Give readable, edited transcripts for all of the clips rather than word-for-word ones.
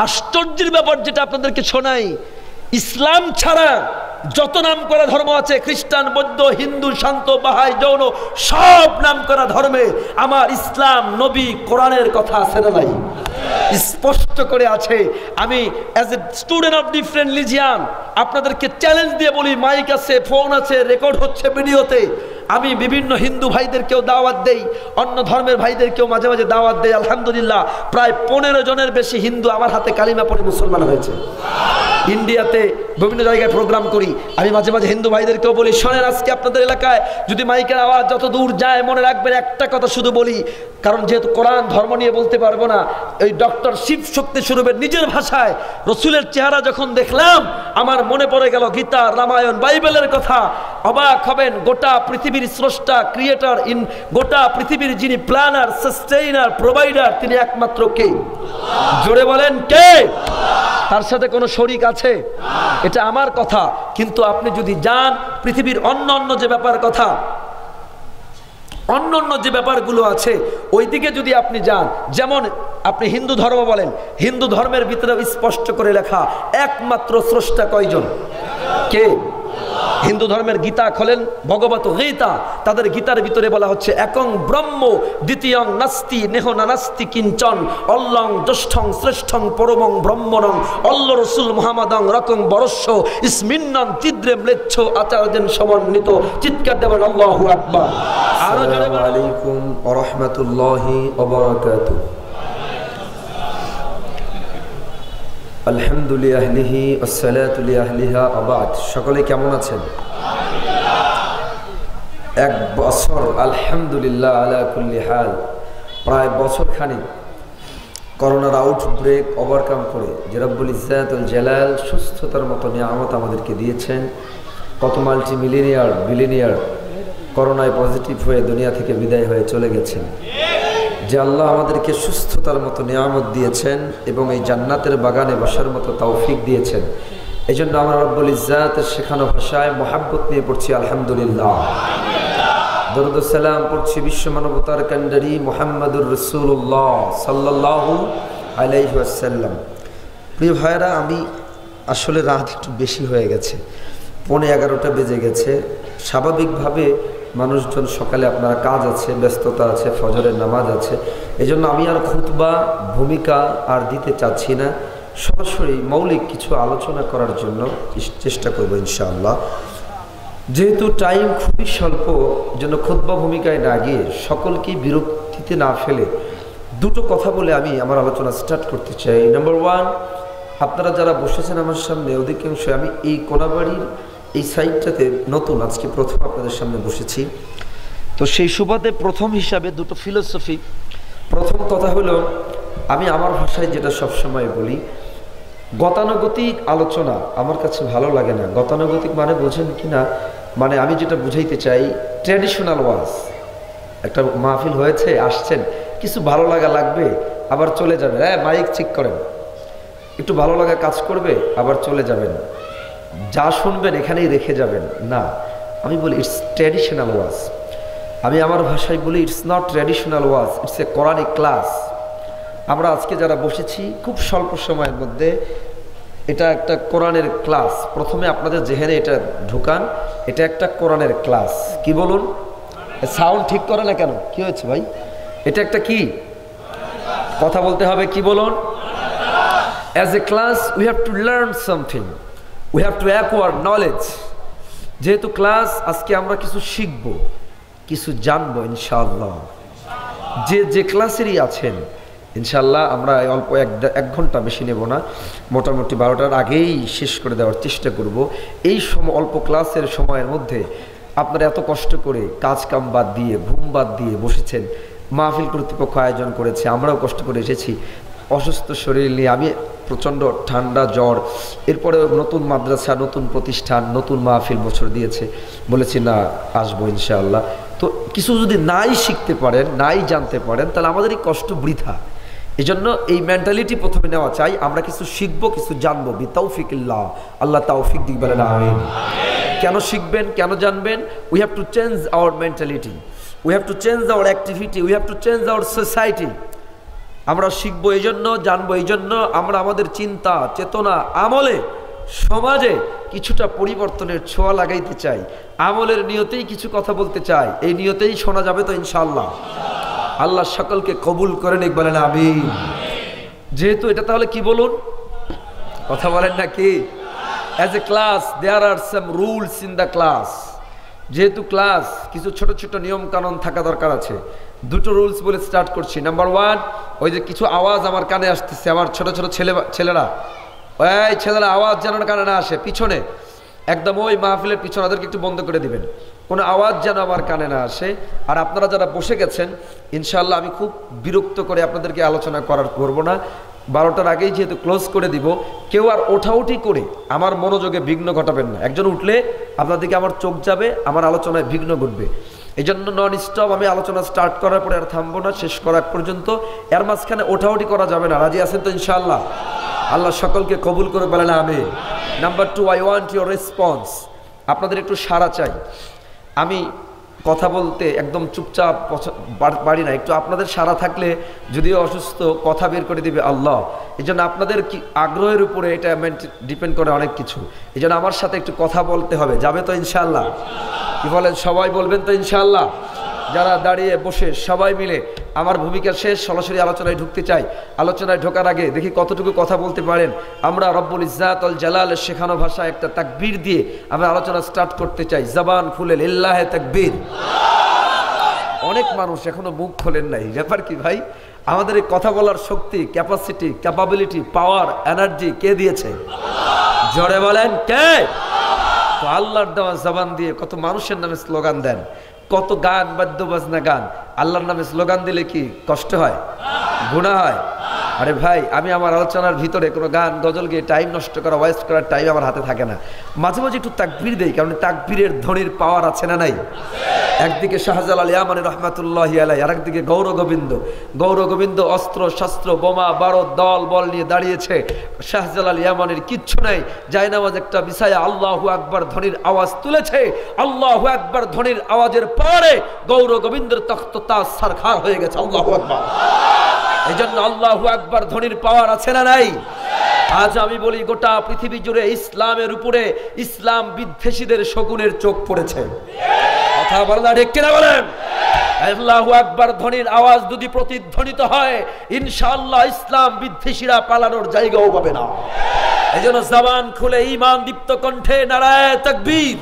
আশ্চর্যের ব্যাপার যেটা আপনাদেরকে শোনাই, ইসলাম ছাড়া যত নাম করা ধর্ম আছে, খ্রিস্টান, বৌদ্ধ, হিন্দু, শান্ত, বাহাই, জৈন, সব নাম করা ধর্মে আমার ইসলাম, নবী, কোরআনের কথা আছে না নাই? স্পষ্ট করে আছে। আমি as a student of different religion আপনাদেরকে চ্যালেঞ্জ দিয়ে বলি, মাইক আছে, ফোন আছে, রেকর্ড হচ্ছে ভিডিওতে, আমি বিভিন্ন হিন্দু ভাইদেরকেও দাওয়াত দেই, অন্য ধর্মের ভাইদেরকেও মাঝে মাঝে দাওয়াত দেই। আলহামদুলিল্লাহ প্রায় 15 জনের বেশি হিন্দু আমার হাতে কালিমা পড়ে মুসলমান হয়েছে। ইন্ডিয়াতে বিভিন্ন জায়গায় প্রোগ্রাম করি, আমি মাঝে মাঝে হিন্দু ভাইদেরকেও বলি, শোনেন আজকে আপনাদের এলাকায় যদি মাইকের আওয়াজ যত দূর যায় মনে রাখবেন একটা কথা শুধু বলি, কারণ যেহেতু কোরআন ধর্ম নিয়ে বলতে পারবো না, এই ডক্টর শিব শক্তি স্বরূপের নিজের ভাষায় রসুলের চেহারা যখন দেখলাম আমার মনে পড়ে গেল গীতা, রামায়ণ, বাইবেলের কথা। অবাক হবেন, গোটা পৃথিবীর স্রষ্টা, ক্রিয়েটর, গোটা পৃথিবীর যিনি প্ল্যানার, সাস্টেইনার, প্রোভাইডার, তিনি একমাত্র কে? জোরে বলেন কে? তার সাথে কোনো শরিক আছে? এটা আমার কথা। কিন্তু আপনি যদি যান পৃথিবীর অন্য যে ব্যাপার কথা, অন্য যে ব্যাপারগুলো আছে ওই দিকে যদি আপনি যান, যেমন আপনি হিন্দু ধর্ম বলেন, হিন্দু ধর্মের ভিতরে স্পষ্ট করে লেখা একমাত্র স্রষ্টা কয়জন? কে? হিন্দু ধর্মের গীতা খোলেন, ভগবত গীতা, তাদের গীতার ভিতরে বলা হচ্ছে একং ব্রহ্ম দ্বিতীয়ং নাস্তি নেহ নানাস্তি কিঞ্চন অল্লং জ্যেষ্ঠং শ্রেষ্ঠং পরমং ব্রহ্মণং অল্ল রসুল মুহাম্মাদং রকং বরস্য ইসমিন্নন তিদ্রে ম্লেচ্ছ আচার্যেন সমন্বিত। চিৎকার দেবেন আল্লাহু আকবার। আসসালামু আলাইকুম ওয়া রাহমাতুল্লাহি ওয়া বারাকাতুহু। আলহামদুলিল্লাহ আহলিহি ওয়াসসালাতু লিআহলিহা আবাদ। সকলে কেমন আছেন? এক বছর আলহামদুলিল্লাহ আলা কুল্লি হাল, প্রায় বছর খানিক করোনার আউটব্রেক ওভারকাম করে যে রব্বুল ইজ্জাতুল জালাল সুস্থতার মতো নিয়ামত আমাদেরকে দিয়েছেন। কত মাল্টি মিলিয়নিয়ার, বিলিয়নিয়ার করোনায় পজিটিভ হয়ে দুনিয়া থেকে বিদায় হয়ে চলে গেছেন। যে আল্লাহ আমাদেরকে সুস্থতার মতো নিয়ামত দিয়েছেন এবং এই জান্নাতের বাগানে বসার মতো তৌফিক দিয়েছেন, এই জন্য আমরা রব্বুল ইজ্জাতের শেখানো ভাষায় মহাব্বত নিয়ে পড়ছি আলহামদুলিল্লাহ। দরুদ ও সালাম পড়ছি বিশ্ব মানবতার কান্ডারি মুহাম্মাদুর রাসূলুল্লাহ সাল্লাল্লাহু আলাইহি ওয়াসাল্লাম। প্রিয় ভাইরা, আমি আসলে রাত একটু বেশি হয়ে গেছে, 11:15 বেজে গেছে। স্বাভাবিকভাবে মানুষজন সকালে আপনারা কাজ আছে, ব্যস্ততা আছে, ফজরের নামাজ আছে, এই জন্য আমি আর খুতবা ভূমিকা আর দিতে চাচ্ছি না। সরাসরি মৌলিক কিছু আলোচনা করার জন্য চেষ্টা করব ইনশাআল্লাহ। যেহেতু টাইম খুবই স্বল্প, জন্য খুতবা ভূমিকায় না গিয়ে সকলকে বিরক্তিতে না ফেলে দুটো কথা বলে আমি আমার আলোচনা স্টার্ট করতে চাই। নাম্বার 1, আপনারা যারা বসেছেন আমার সামনে অধিকাংশ, আমি এই কোনাবাড়ির এই সাইডটাতে নতুন, আজকে প্রথম আপনাদের সামনে বসেছি, তো সেই সুবাদে প্রথম হিসাবে দুটো ফিলোসফি। প্রথম কথা হলো, আমি আমার ভাষায় যেটা সবসময় বলি, গতানুগতিক আলোচনা আমার কাছে ভালো লাগে না। গতানুগতিক মানে বোঝেন কি না? মানে আমি যেটা বুঝাইতে চাই, ট্র্যাডিশনাল ওয়াজ, একটা মাহফিল হয়েছে, আসছেন, কিছু ভালো লাগা লাগবে, আবার চলে যাবেন, হ্যাঁ মাইক চেক করেন, একটু ভালো লাগা কাজ করবে, আবার চলে যাবেন, যা শুনবেন এখানেই রেখে যাবেন না। আমি বলি ইটস ট্র্যাডিশনাল ওয়াজ। আমি আমার ভাষায় বলি it's not traditional was, it's a Quranic class. আমরা আজকে যারা বসেছি খুব স্বল্প সময়ের মধ্যে, এটা একটা কোরআনের ক্লাস। প্রথমে আপনাদের যেখানে এটা ঢুকান, এটা একটা কোরআনের ক্লাস। কি বলুন? সাউন্ড ঠিক করে না কেন? কি হয়েছে ভাই? এটা একটা কি কথা বলতে হবে? কি বলুন? As a class we have to learn something, we have to acquire knowledge. যেহেতু ক্লাস, আজকে আমরা কিছু শিখব, কিছু জানবো ইনশাআল্লাহ। যে ক্লাসেরই আছেন ইনশাআল্লাহ, আমরা অল্প এক ঘন্টা বেশি নেব না, মোটামুটি 12টার আগেই শেষ করে দেওয়ার চেষ্টা করব। এই অল্প ক্লাসের সময়ের মধ্যে আপনারা এত কষ্ট করে কাজ কাম বাদ দিয়ে, ঘুম বাদ দিয়ে বসেছেন, মাহফিল কর্তৃপক্ষ আয়োজন করেছে, আমরাও কষ্ট করে এসেছি, অসুস্থ শরীর নিয়ে, আমি প্রচণ্ড ঠান্ডা জ্বর, এরপরে নতুন মাদ্রাসা, নতুন প্রতিষ্ঠান, নতুন মাহফিল বছর দিয়েছে, বলেছি না আসবো ইনশাআল্লাহ। তো কিছু যদি নাই শিখতে পারেন, নাই জানতে পারেন, তাহলে আমাদের এই কষ্ট বৃথা। এই জন্য এই মেন্টালিটি প্রথমে নেওয়া চাই, আমরা কিছু শিখবো, কিছু জানবো, বি তৌফিকিল্লাহ, আল্লাহ তৌফিক দিক বলেন আমিন। কেন শিখবেন, কেন জানবেন? We have to change our mentality, we have to change our activity, we have to change our society. আমরা শিখবো এই জন্য, জানবো এই জন্য, আমরা আমাদের চিন্তা চেতনা আমলে সমাজে কিছুটা পরিবর্তনের ছোঁয়া লাগাইতে চাই। আমলের নিয়তেই কিছু কথা বলতে চাই, এই নিয়তেই শোনা যাবে তো ইনশাআল্লাহ। আল্লাহ সকলকে কবুল করে নিক, বলেন আমিন। যেহেতু এটা তাহলে কি বলুন, কথা বলেন না কি? As a class there are some rules in the class. যেহেতু ক্লাস, কিছু ছোট ছোট নিয়ম কানুন থাকা দরকার আছে। দুটো রুলস বলে স্টার্ট করছি। নাম্বার 1, ওই যে কিছু আওয়াজ আমার কানে আসতেছে, আমার ছোট ছোট ছেলেরা, ওই ছেলেরা আওয়াজ যেন কানে না আসে, পিছনে একদম ওই মাহফিলের পিছনে ওদেরকে একটু বন্ধ করে দিবেন, কোনো আওয়াজ যেন আমার কানে না আসে। আর আপনারা যারা বসে গেছেন, ইনশাআল্লাহ আমি খুব বিরক্ত করে আপনাদেরকে আলোচনা করবো না। 12টার আগেই যেহেতু ক্লোজ করে দিব, কেউ আর ওঠাউঠি করে আমার মনোযোগে বিঘ্ন ঘটাবেন না। একজন উঠলে আপনাদেরকে আমার চোখ যাবে, আমার আলোচনায় বিঘ্ন ঘটবে। এই জন্য নন স্টপ আমি আলোচনা স্টার্ট করার পরে আর থামবো না, শেষ করার পর্যন্ত। এর মাঝখানে ওঠাউঠি করা যাবে না। রাজি আছেন তো ইনশাআল্লাহ? আল্লাহ সকলকে কবুল করে বলেন আমিন। Number 2, I want your response. আপনাদের একটু সাড়া চাই। আমি কথা বলতে একদম চুপচাপ পারি না, একটু আপনাদের সাড়া থাকলে, যদিও অসুস্থ, কথা বের করে দিবে আল্লাহ। এই জন্য আপনাদের কি আগ্রহের উপরে এটা ডিপেন্ড করে অনেক কিছু। এই জন্য আমার সাথে একটু কথা বলতে হবে, যাবে তো ইনশাআল্লাহ? কি বলেন, সবাই বলবেন তো ইনশাআল্লাহ? যারা দাঁড়িয়ে বসে সবাই মিলে, আমার ভূমিকা শেষ, সরাসরি আলোচনায় ঢুকতে চাই। আলোচনায় ঢোকার আগে দেখি কতটুকু কথা বলতে পারেন। আমরা রব্বুল ইজ্জাত আল জালালের শেখানো ভাষায় একটা তাকবীর দিয়ে আমরা আলোচনা স্টার্ট করতে চাই। জবান খুলে লিল্লাহে তাকবীর। অনেক মানুষ এখনো মুখ খোলেন নাই, ব্যাপার কি ভাই? আমাদের এই কথা বলার শক্তি, ক্যাপাসিটি, ক্যাপাবিলিটি, পাওয়ার, এনার্জি কে দিয়েছে? জোরে বলেন কে? তো আল্লাহর দেওয়া জবান দিয়ে কত মানুষের নামে স্লোগান দেন, কত গান বাদ্য বাজনা গান। আল্লাহর নামে স্লোগান দিলে কি কষ্ট হয়? গুনাহ হয়? আরে ভাই, আমি আমার আলোচনার ভিতরে কোনো গান গজল গিয়ে টাইম নষ্ট করা, ওয়েস্ট করার টাইম আমার হাতে থাকে না। মাঝে মাঝে একটু তাকবীর দেই, কারণ তাকবীরের ধ্বনির পাওয়ার আছে না নাই? একদিকে শাহজালাল ইয়ামানী রহমাতুল্লাহি আলাইহি, আর একদিকে গৌর গোবিন্দ অস্ত্র শস্ত্র বোমা বারো দল বল নিয়ে দাঁড়িয়েছে। শাহজালাল ইয়ামানীর কিচ্ছু নাই, জায়নামাজ একটা বিছায়া আল্লাহু আকবার ধ্বনির আওয়াজ তুলেছে। আল্লাহু আকবার ধ্বনির আওয়াজের পরে গৌর গোবিন্দের তখ্ত তাজ সরখার হয়ে গেছে। আল্লাহু আকবার। এই জন্য আল্লাহু আকবার ধ্বনির পাওয়ার আছে না নাই? আজ আমি বলি, গোটা পৃথিবী জুড়ে ইসলামের উপরে ইসলাম বিদ্বেষীদের শকুনের চোখ পড়েছে। কথা বলেন না, ঠিক কিনা বলেন? আল্লাহু আকবার ধ্বনির আওয়াজ যদি প্রতিধ্বনিত হয়, ইনশাআল্লাহ ইসলাম বিদ্বেষীরা পালানোর জায়গাও পাবে না। এই জন্য জবান খুলে ঈমান দীপ্ত কণ্ঠে নারায়ে তাকবীর,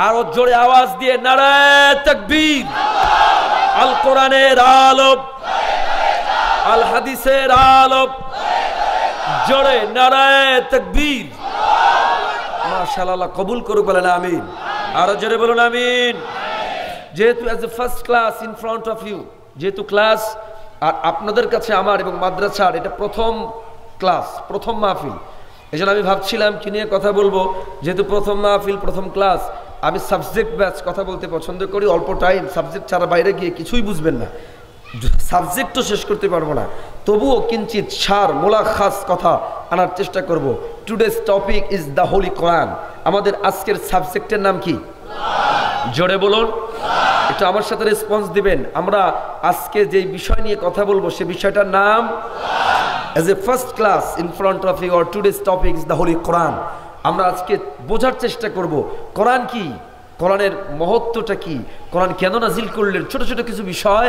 আরো জোরে আওয়াজ দিয়ে নারায়ে তাকবীর। আল কোরআনের আলো, আল হাদিসের আলো, জোরে নারায়ে তাকবীর। মাশাআল্লাহ, কবুল করুক, বলেন আমিন। আরো জোরে বলুন আমিন। যেহেতু as a first class in front of you, যেহেতু ক্লাস আর আপনাদের কাছে আমার এবং মাদ্রাসার এটা প্রথম ক্লাস, প্রথম মাহফিল, এই জন্য আমি ভাবছিলাম কি নিয়ে কথা বলবো। যেহেতু প্রথম মাহফিল, প্রথম ক্লাস, আমি সাবজেক্ট ব্যাচ কথা বলতে পছন্দ করি। অল্প টাইম, সাবজেক্ট ছাড়া বাইরে গিয়ে কিছুই বুঝবেন না, সাবজেক্টও শেষ করতে পারবো না, তবুও কিঞ্চিত সার মোলাখাস কথা আনার চেষ্টা করব। Today's topic is the holy Quran. আমাদের আজকের সাবজেক্টের নাম কি? জোরে বলুন, একটু আমার সাথে রেসপন্স দিবেন। আমরা আজকে যে বিষয় নিয়ে কথা বলবো, সে বিষয়টার নাম, as a first class in front of you, or today's topic is the holy Quran. আমরা আজকে বোঝার চেষ্টা করব কোরআন কি, কোরআনের মহত্বটা কি, কোরআন কেন নাজিল করলেন, ছোট ছোট কিছু বিষয়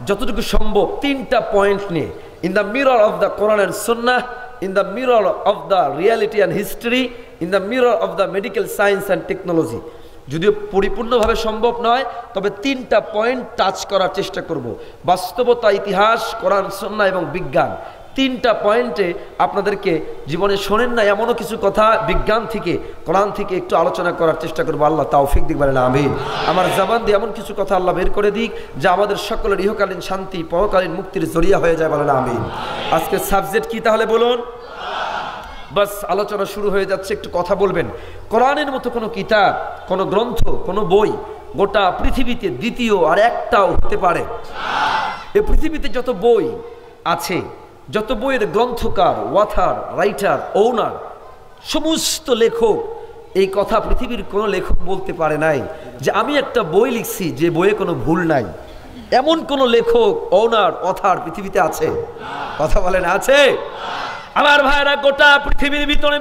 যতটুকু সম্ভব 3টা পয়েন্ট নিয়ে, in the mirror of the Quran and Sunnah, in the mirror of the reality and history, in the mirror of the medical science and technology. যদিও পরিপূর্ণভাবে সম্ভব নয়, তবে 3টা পয়েন্ট টাচ করার চেষ্টা করব। বাস্তবতা, ইতিহাস, কোরআন, সুন্নাহ এবং বিজ্ঞান। 3টা পয়েন্টে আপনাদেরকে জীবনে শোনেন না এমনও কিছু কথা বিজ্ঞান থেকে, কোরআন থেকে একটু আলোচনা করার চেষ্টা করবো। আল্লাহ তৌফিক দিক, বলেন আমিন। আমার জবান দিয়ে এমন কিছু কথা আল্লাহ বের করে দিক যা আমাদের সকলের ইহকালীন শান্তি, পরকালীন মুক্তির জরিয়া হয়ে যায়, বলেন আমিন। আজকে সাবজেক্ট কি তাহলে বলুন? বাস আলোচনা শুরু হয়ে যাচ্ছে, একটু কথা বলবেন। কোরআনের মতো কোনো কিতাব, কোনো গ্রন্থ, কোনো বই গোটা পৃথিবীতে দ্বিতীয় আর একটাও হতে পারে। এই পৃথিবীতে যত বই আছে, যত বইয়ের গ্রন্থকার, ওয়াথার, রাইটার, ওনার, সমস্ত লেখক, এই কথা পৃথিবীর কোনো লেখক বলতে পারে নাই যে আমি একটা বই লিখছি যে বইয়ে কোনো ভুল নাই। এমন কোন লেখক, ওনার, অথার পৃথিবীতে আছে? কথা বলেন, আছে? আমার ভাইরা, গোটা পৃথিবীর ভিতরে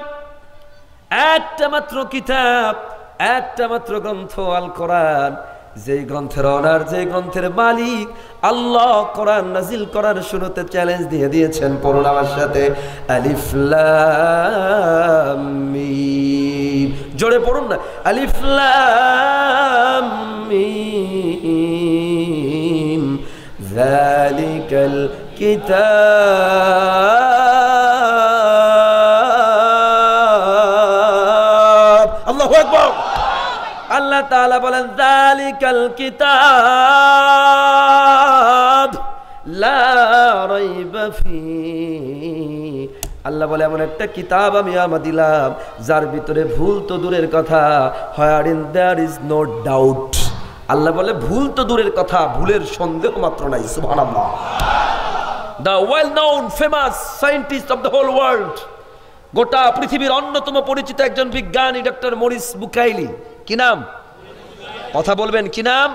একটা মাত্র কিতাব, একটা মাত্র গ্রন্থ আল কোরআন, যে গ্রন্থের অনার, যে গ্রন্থের মালিক আল্লাহ কোরআন নাজিল করার শুরুতে চ্যালেঞ্জ দিয়ে দিয়েছেন। পড়ুন আমার সাথে, আলিফ লাম মিম। জোরে পড়ুন না, আলিফ লাম মিম, যালিকাল কিতাব। আল্লাহু আকবার। আল্লাহ তাআলা বলেন, যালিকাল কিতাব লা রাইবা ফীহি। আল্লাহ বলে, এমন একটা কিতাব আমি দিলাম যার ভিতরে ভুল তো দূরের কথা, wherein there is no doubt। আল্লাহ বলে, ভুল তো দূরের কথা, ভুলের সন্দেহ মাত্র নাই। সুবহানাল্লাহ। The well known famous scientist of the whole world, গোটা পৃথিবীর অন্যতম পরিচিত একজন বিজ্ঞানী ডক্টর মরিস বুকাইলি। কি নাম? কথা বলবেন, কি নাম?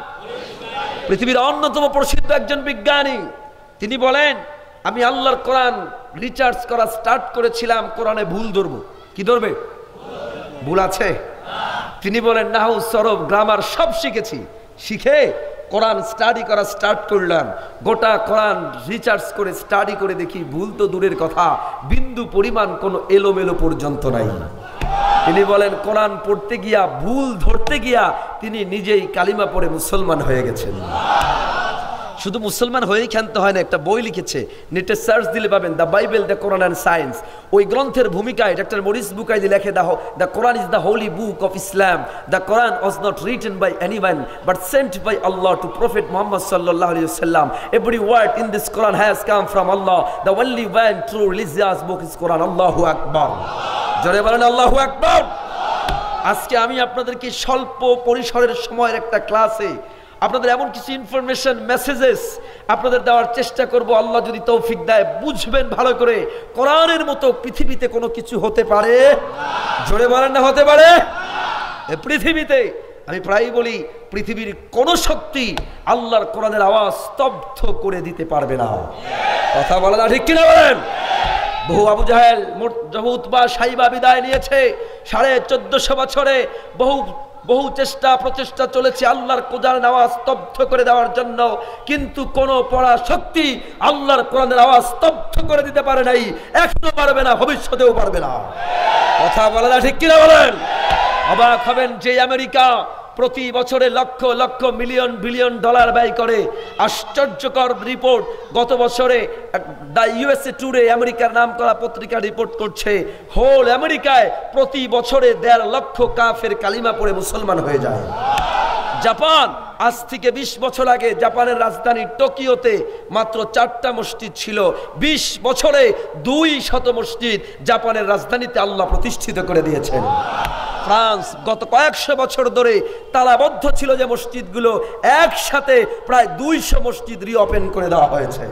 পৃথিবীর অন্যতম প্রসিদ্ধ একজন বিজ্ঞানী। তিনি বলেন, আমি আল্লাহর কোরআন রিসার্চ করা স্টার্ট করেছিলাম, কোরআনে ভুল ধরবো। কি ধরবে? ভুল আছে? তিনি বলেন, নাহু, সরফ, গ্রামার সব শিখেছি, শিখে কোরআন স্টাডি করা স্টার্ট করলাম। গোটা কোরআন রিসার্চ করে স্টাডি করে দেখি ভুল তো দূরের কথা, বিন্দু পরিমাণ কোনো এলোমেলো পর্যন্ত নাই। তিনি বলেন, কোরআন পড়তে গিয়া, ভুল ধরতে গিয়া তিনি নিজেই কালিমা পড়ে মুসলমান হয়ে গেছেন। শুধু মুসলমান হয়েই ক্ষান্ত হয় না, একটা বই লিখেছে, নেটে সার্চ দিলে পাবেন, the Bible, the Quran and science. ওই গ্রন্থের ভূমিকায় ডক্টর মরিস বুকাইলি লেখে, the Quran is the holy book of Islam. The Quran was not written by anyone but sent by Allah to prophet Muhammad সাল্লাল্লাহু আলাইহি ওয়াসাল্লাম। Every word in this Quran has come from Allah. The only one true religious book is Quran. আল্লাহু আকবার। জোরে বলেন, আল্লাহু আকবার। আজকে আমি আপনাদেরকে স্বল্প পরিসরের সময়ের একটা ক্লাসে আপনাদের এমন কিছু ইনফরমেশন, মেসেজেস আপনাদের দেওয়ার চেষ্টা করব। আল্লাহ যদি তৌফিক দেয়, বুঝবেন ভালো করে, কোরআনের মতো পৃথিবীতে কোনো কিছু হতে পারে? জোরে বলেন না, হতে পারে? পৃথিবীতে আমি প্রায়ই বলি, পৃথিবীর কোন শক্তি আল্লাহর কোরআনের আওয়াজ স্তব্ধ করে দিতে পারবে না। কথা বলে না, ঠিক কিনা বলেন? বহু আবু জাহেল, উতবা, সাইবা বিদায় নিয়েছে। 1450 বছরে বহু চেষ্টা প্রচেষ্টা চলেছে আল্লাহর কোরআনের আওয়াজ স্তব্ধ করে দেওয়ার জন্য, কিন্তু কোন পড়া শক্তি আল্লাহর কোরআনের আওয়াজ স্তব্ধ করে দিতে পারে নাই, এখনো পারবে না, ভবিষ্যতেও পারবে না। কথা বলে না, ঠিক কিনা বলেন? অবাক হবেন যে আমেরিকা প্রতি বছরে lakh lakh million billion dollar ব্যয় করে। আশ্চর্যকর রিপোর্ট, গত বছরে দ্য ইউএসএ টুডে, আমেরিকার নাম করা পত্রিকা রিপোর্ট করছে, হোল আমেরিকায় প্রতি বছরে 1.5 লক্ষ কাফের কালিমা পড়ে মুসলমান হয়ে যায়। জাপান, আজ থেকে 20 বছর আগে জাপানের রাজধানী টোকিওতে মাত্র 4টা মসজিদ ছিল। 20 বছরে 200 মসজিদ জাপানের রাজধানীতে আল্লাহ প্রতিষ্ঠিত করে দিয়েছেন। ফ্রান্স, গত কয়েকশো বছর ধরে তালাবদ্ধ ছিল যে মসজিদগুলো, একসাথে প্রায় 200 মসজিদ রিওপেন করে দেওয়া হয়েছে।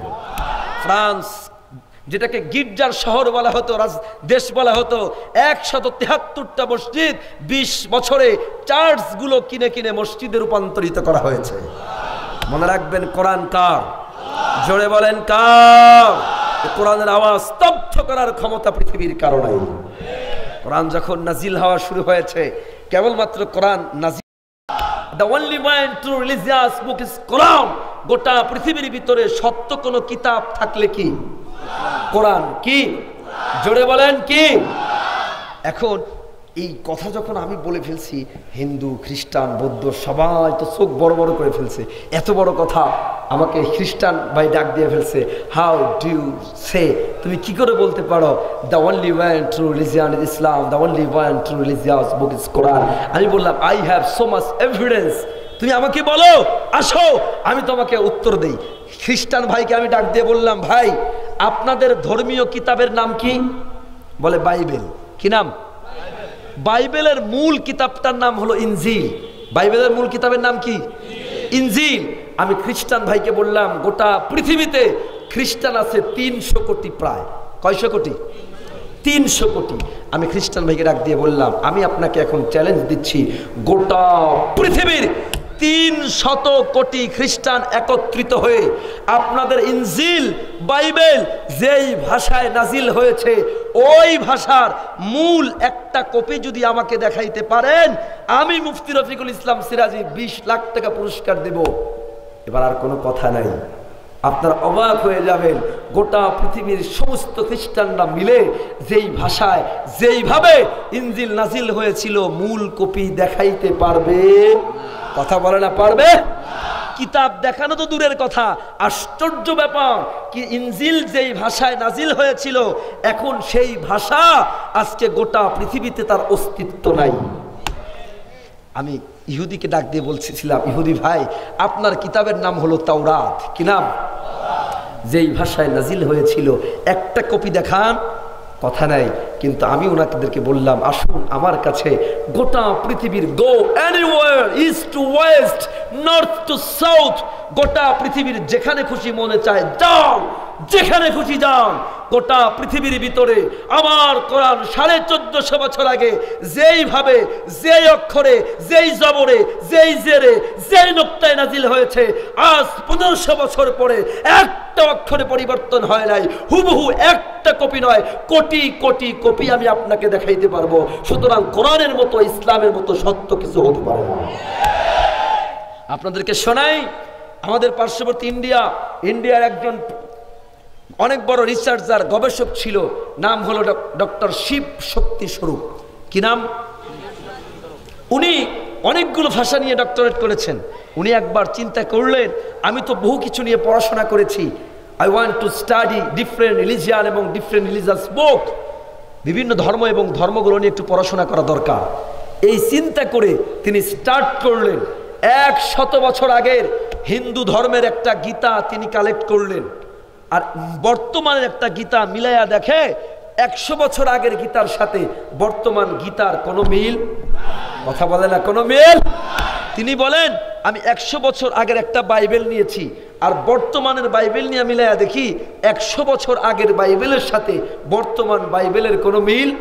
ফ্রান্স, যেটাকে গির্জার শহর বলা হতো, দেশ বলা হতো, 173টা মসজিদ 20 বছরে চার্চগুলো কিনে কিনে মসজিদে রূপান্তরিত করা হয়েছে। মনে রাখবেন, কোরআন কার? জোরে বলেন, কার? কোরআনের আওয়াজ স্তব্ধ করার ক্ষমতা পৃথিবীর কারণে। কোরআন যখন নাজিল হওয়া শুরু হয়েছে, কেবলমাত্র কোরআন নাজিল, the only one true religious book is কোরআন। গোটা পৃথিবীর ভিতরে সত্য কোনো কিতাব থাকলে কি? কোরআন। কি? জোরে বলেন, কি? এখন এই কথা যখন আমি বলে ফেলছি, হিন্দু, খ্রিস্টান, বৌদ্ধ সবাই তো চোখ বড় বড় করে ফেলছে। এত বড় কথা আমাকে খ্রিস্টান ভাই ডাক দিয়ে ফেলছে, হাউ ডু ইউ সে, তুমি কি করে বলতে পারো the only one true religion is Islam, the only one true religious book is কোরআন। আমি বললাম, I have so much evidence, তুমি আমাকে বলো, আসো আমি তোমাকে উত্তর দেই। খ্রিস্টান ভাইকে আমি ডাক দিয়ে বললাম, ভাই আপনাদের ধর্মীয় কিতাবের নাম কি? বলে বাইবেল। কি নাম? বাইবেলের মূল কিতাবটার নাম হলো ইনজিল। বাইবেলের মূল কিতাবের নাম কি? ইনজিল। আমি খ্রিস্টান ভাইকে বললাম, গোটা পৃথিবীতে খ্রিস্টান আছে 300 কোটি, প্রায় কয়শো কোটি? 300 কোটি। আমি খ্রিস্টান ভাইকে ডাক দিয়ে বললাম, আমি আপনাকে এখন চ্যালেঞ্জ দিচ্ছি, গোটা পৃথিবীর 300 কোটি খ্রিস্টান একত্রিত হয়ে আপনাদের ইনজিল বাইবেল যেই ভাষায় নাজিল হয়েছে ওই ভাষার মূল একটা কপি যদি আমাকে দেখাইতে পারেন, আমি মুফতি রফিকুল ইসলাম সিরাজি 20 লাখ টাকা পুরস্কার দেব। এবার আর কোনো কথা নাই, আপনারা অবাক হয়ে যাবেন। গোটা পৃথিবীর সমস্ত খ্রিস্টানরা মিলে যেই ভাষায় যেইভাবে ইনজিল নাজিল হয়েছিল মূল কপি দেখাইতে পারবে? কথা বলে না পারবে? কিতাব দেখানো তো দূরের কথা, আশ্চর্য ব্যাপার কি ইনজিল যেই ভাষায় নাজিল হয়েছিল এখন সেই ভাষা আজকে গোটা পৃথিবীতে তার অস্তিত্ব নাই। আমি ইহুদিকে ডাক দিয়ে বলছিলাম, ইহুদি ভাই আপনার কিতাবের নাম হলো তাওরাত, কি নাম? যেই ভাষায় নাজিল হয়েছিল একটা কপি দেখান, কথা নাই। কিন্তু আমি ওনাদেরকে বললাম আসুন আমার কাছে, গোটা পৃথিবীর go anywhere, east to west, north to south, গোটা পৃথিবীর যেখানে খুশি মনে চায় যাও, যেখানে খুশি যান। গোটা পৃথিবীর ভিতরে আমার কোরআন 1450 বছর আগে যেইভাবে, যেই অক্ষরে, যেই জবরে, যেই জেরে, যেই নোক্তায় নাজিল হয়েছে, আজ 1500 বছর পরে একটা অক্ষরে পরিবর্তন হয় নাই। হুবহু একটা কপি নয়, কোটি কোটি কপি আমি আপনাকে দেখাইতে পারবো। সুতরাং কোরআনের মতো, ইসলামের মতো সত্য কিছু হতে পারে না। আপনাদেরকে শোনাই, আমাদের পার্শ্ববর্তী ইন্ডিয়ার একজন অনেক বড় রিসার্চার, গবেষক ছিল, নাম হলো ডক্টর শিব শক্তি স্বরূপ। কি নাম? উনি অনেকগুলো ভাষা নিয়ে ডক্টরেট করেছেন। উনি একবার চিন্তা করলেন আমি তো বহু কিছু নিয়ে পড়াশোনা করেছি, I want to study different religion এবং ডিফারেন্ট রিলিজিয়াস বুক, বিভিন্ন ধর্ম এবং ধর্মগুলো নিয়ে একটু পড়াশোনা করা দরকার। এই চিন্তা করে তিনি স্টার্ট করলেন 100 বছর আগের হিন্দু ধর্মের একটা গীতা তিনি কালেক্ট করলেন, আর বর্তমানের একটা গীতা মিলাইয়া দেখে 100 বছর আগের গীতার সাথে বর্তমান গীতার কোনো মিল, কথা বলে না কোনো মিল। তিনি বলেন আমি 100 বছর আগের একটা বাইবেল নিয়েছি আর বর্তমানের বাইবেল নিয়ে মিলাইয়া দেখি 100 বছর আগের বাইবেলের সাথে বর্তমান বাইবেলের কোনো মিল।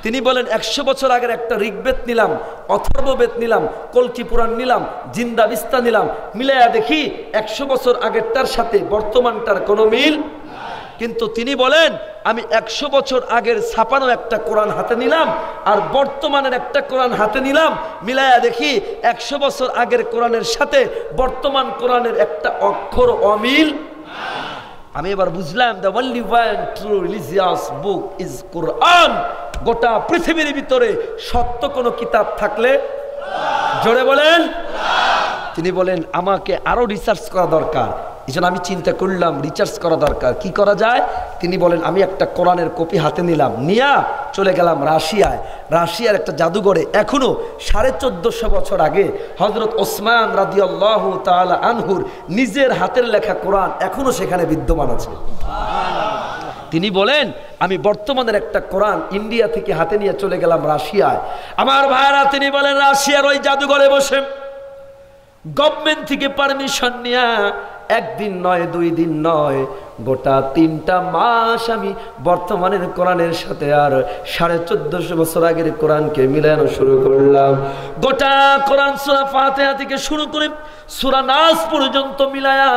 তিনি বলেন 100 বছর আগের একটা ঋগ্বেদ নিলাম, অথর্ববেদ নিলাম, কল্কি পুরাণ নিলাম, জিন্দা বিস্তা নিলাম, মিলাইয়া দেখি 100 বছর আগেরটার সাথে বর্তমানটার কোনো মিল। কিন্তু তিনি বলেন আমি 100 বছর আগের ছাপানো একটা কোরআন হাতে নিলাম আর বর্তমানের একটা কোরআন হাতে নিলাম, মিলাইয়া দেখি 100 বছর আগের কোরআনের সাথে বর্তমান কোরআনের একটা অক্ষর অমিল। আমি এবার বুঝলাম the only one true religious book is Quran। গোটা পৃথিবীর ভিতরে সত্য কোনো কিতাব থাকলে জোরে বলেন। তিনি বলেন আমাকে আরো রিসার্চ করা দরকার। এই জন্য আমি চিন্তা করলাম রিসার্চ করা দরকার, কি করা যায়। তিনি বলেন আমি একটা কোরআনের কপি হাতে নিলাম, নিয়া চলে গেলাম রাশিয়ায়। রাশিয়ার একটা জাদুঘরে এখনো 1450 বছর আগে হযরত ওসমান রাদিয়াল্লাহু তাআলা আনহুর নিজের হাতের লেখা কোরআন এখনো সেখানে বিদ্যমান আছে। তিনি বলেন আমি বর্তমানের একটা কোরআন ইন্ডিয়া থেকে হাতে নিয়ে চলে গেলাম রাশিয়ায়। আমার ভাইরা, তিনি বলেন রাশিয়ার ওই জাদুঘরে বসে গভর্নমেন্ট থেকে পারমিশন নিয়ে একদিন নয়, 2 দিন নয়, গোটা 3টা মাস আমি বর্তমানের কোরআনের সাথে আর 1450 বছর আগের কোরআনকে মিলানো শুরু করলাম। গোটা কোরআন সূরা ফাতিহা থেকে শুরু করে সূরা নাস পর্যন্ত মিলায়া